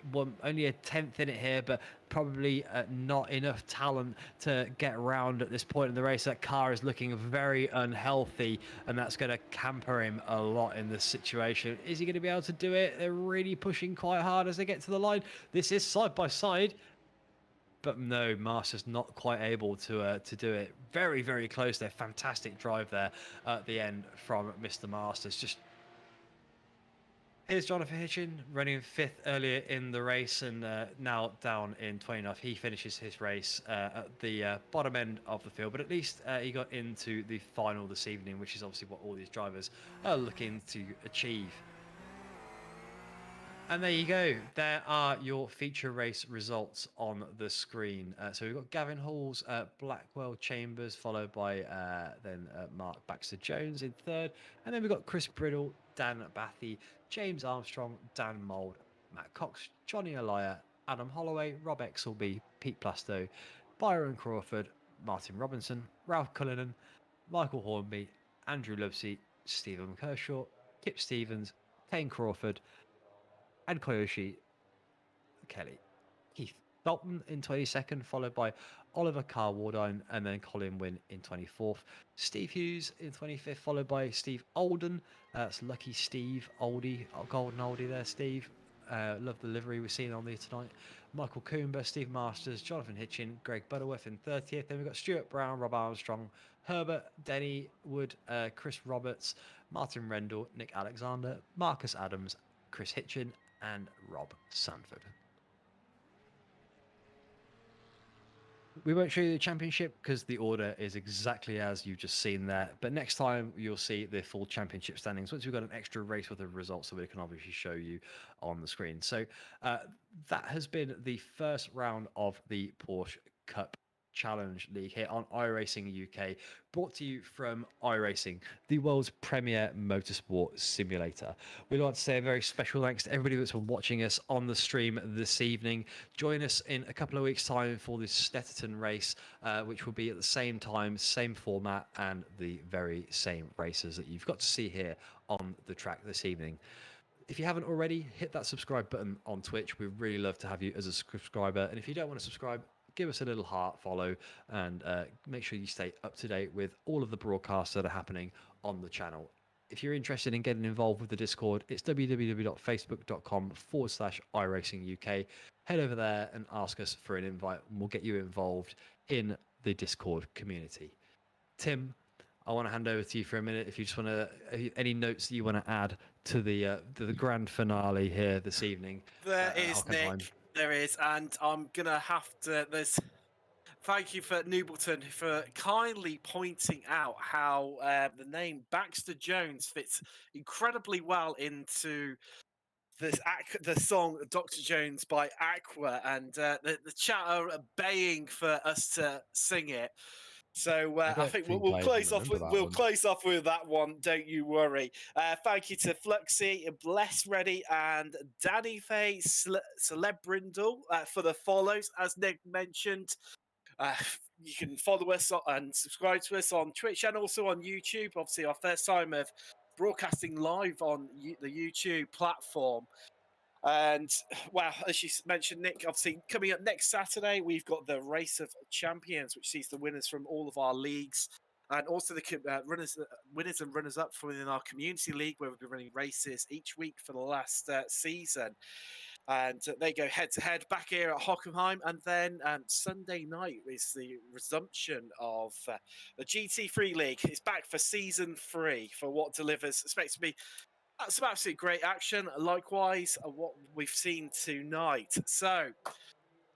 B: only a 10th in it here, but probably not enough talent to get around at this point in the race. That car is looking very unhealthy, and that's going to camper him a lot in this situation. Is he going to be able to do it? They're really pushing quite hard as they get to the line. This is side by side, but no, Masters not quite able to do it. Very, very close there. Fantastic drive there at the end from Mr. Masters. Just here's Jonathan Hitchin running 5th earlier in the race, and now down in 29th. He finishes his race at the bottom end of the field, but at least he got into the final this evening, which is obviously what all these drivers are looking to achieve. And there you go. There are your feature race results on the screen. So we've got Gavin Halls, Blackwell Chambers, followed by then Mark Baxter Jones in 3rd. And then we've got Chris Bridle, Dan Bathy, James Armstrong, Dan Mould, Matt Cox, Johnny Elia, Adam Holloway, Rob Exelby, Pete Plasto, Byron Crawford, Martin Robinson, Ralph Cullinan, Michael Hornby, Andrew Lovesey, Stephen Kershaw, Kip Stevens, Kane Crawford, and Koyoshi Kelly. Keith Dalton in 22nd, followed by Oliver Carwardine, and then Colin Wynn in 24th. Steve Hughes in 25th, followed by Steve Olden. That's Lucky Steve, Oldie, golden oldie there, Steve. Love the livery we're seeing on there tonight. Michael Coomber, Steve Masters, Jonathan Hitchin, Greg Butterworth in 30th. Then we've got Stuart Brown, Rob Armstrong, Herbert, Denny Wood, Chris Roberts, Martin Rendell, Nick Alexander, Marcus Adams, Chris Hitchin, and Rob Sanford. We won't show you the championship because the order is exactly as you've just seen there. But next time you'll see the full championship standings once we've got an extra race with the results that we can obviously show you on the screen. So that has been the first round of the Porsche Cup Challenge League here on iRacing UK, brought to you from iRacing, the world's premier motorsport simulator. We'd like to say a very special thanks to everybody that's been watching us on the stream this evening. Join us in a couple of weeks' time for this Stetterton race, which will be at the same time, same format, and the very same races that you've got to see here on the track this evening. If you haven't already, hit that subscribe button on Twitch. We'd really love to have you as a subscriber. And if you don't want to subscribe, give us a little heart follow, and make sure you stay up to date with all of the broadcasts that are happening on the channel. If you're interested in getting involved with the Discord, it's www.facebook.com/iRacingUK. Head over there and ask us for an invite, and we'll get you involved in the Discord community. Tim, I want to hand over to you for a minute. If you just want to, any notes that you want to add to the grand finale here this evening.
A: There is, Nick. There is, and I'm gonna have to. Thank you for Newbolton for kindly pointing out how the name Baxter Jones fits incredibly well into the song Dr. Jones by Aqua, and the chat are baying for us to sing it. So I think we'll close off with that one. Don't you worry. Thank you to Fluxy, Bless Ready, and Danny Faye Celebrindle for the follows. As Nick mentioned, you can follow us and subscribe to us on Twitch and also on YouTube. Obviously, our first time of broadcasting live on the YouTube platform. And well, as you mentioned, Nick, obviously coming up next Saturday, we've got the Race of Champions, which sees the winners from all of our leagues, and also the winners and runners up from within our community league, where we've been running races each week for the last season. And they go head to head back here at Hockenheim. And then Sunday night is the resumption of the GT3 League. It's back for season 3 for what delivers. Expects to be some absolutely great action. Likewise, what we've seen tonight. So,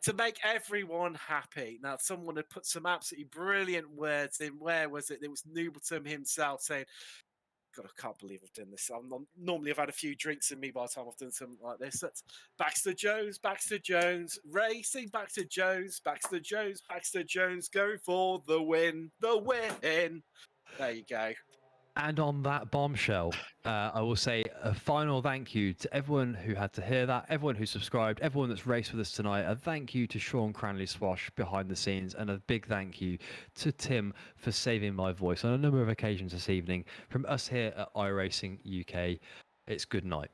A: to make everyone happy, now someone had put some absolutely brilliant words in. Where was it? It was Nubleton himself saying, God, I can't believe I've done this. Normally I've had a few drinks in me by the time I've done something like this. That's Baxter Jones, racing Baxter Jones, going for the win. There you go.
B: And on that bombshell, I will say a final thank you to everyone who had to hear that, everyone who subscribed, everyone that's raced with us tonight. A thank you to Sean Cranley Swash behind the scenes, and a big thank you to Tim for saving my voice on a number of occasions this evening. From us here at iRacing UK, it's good night.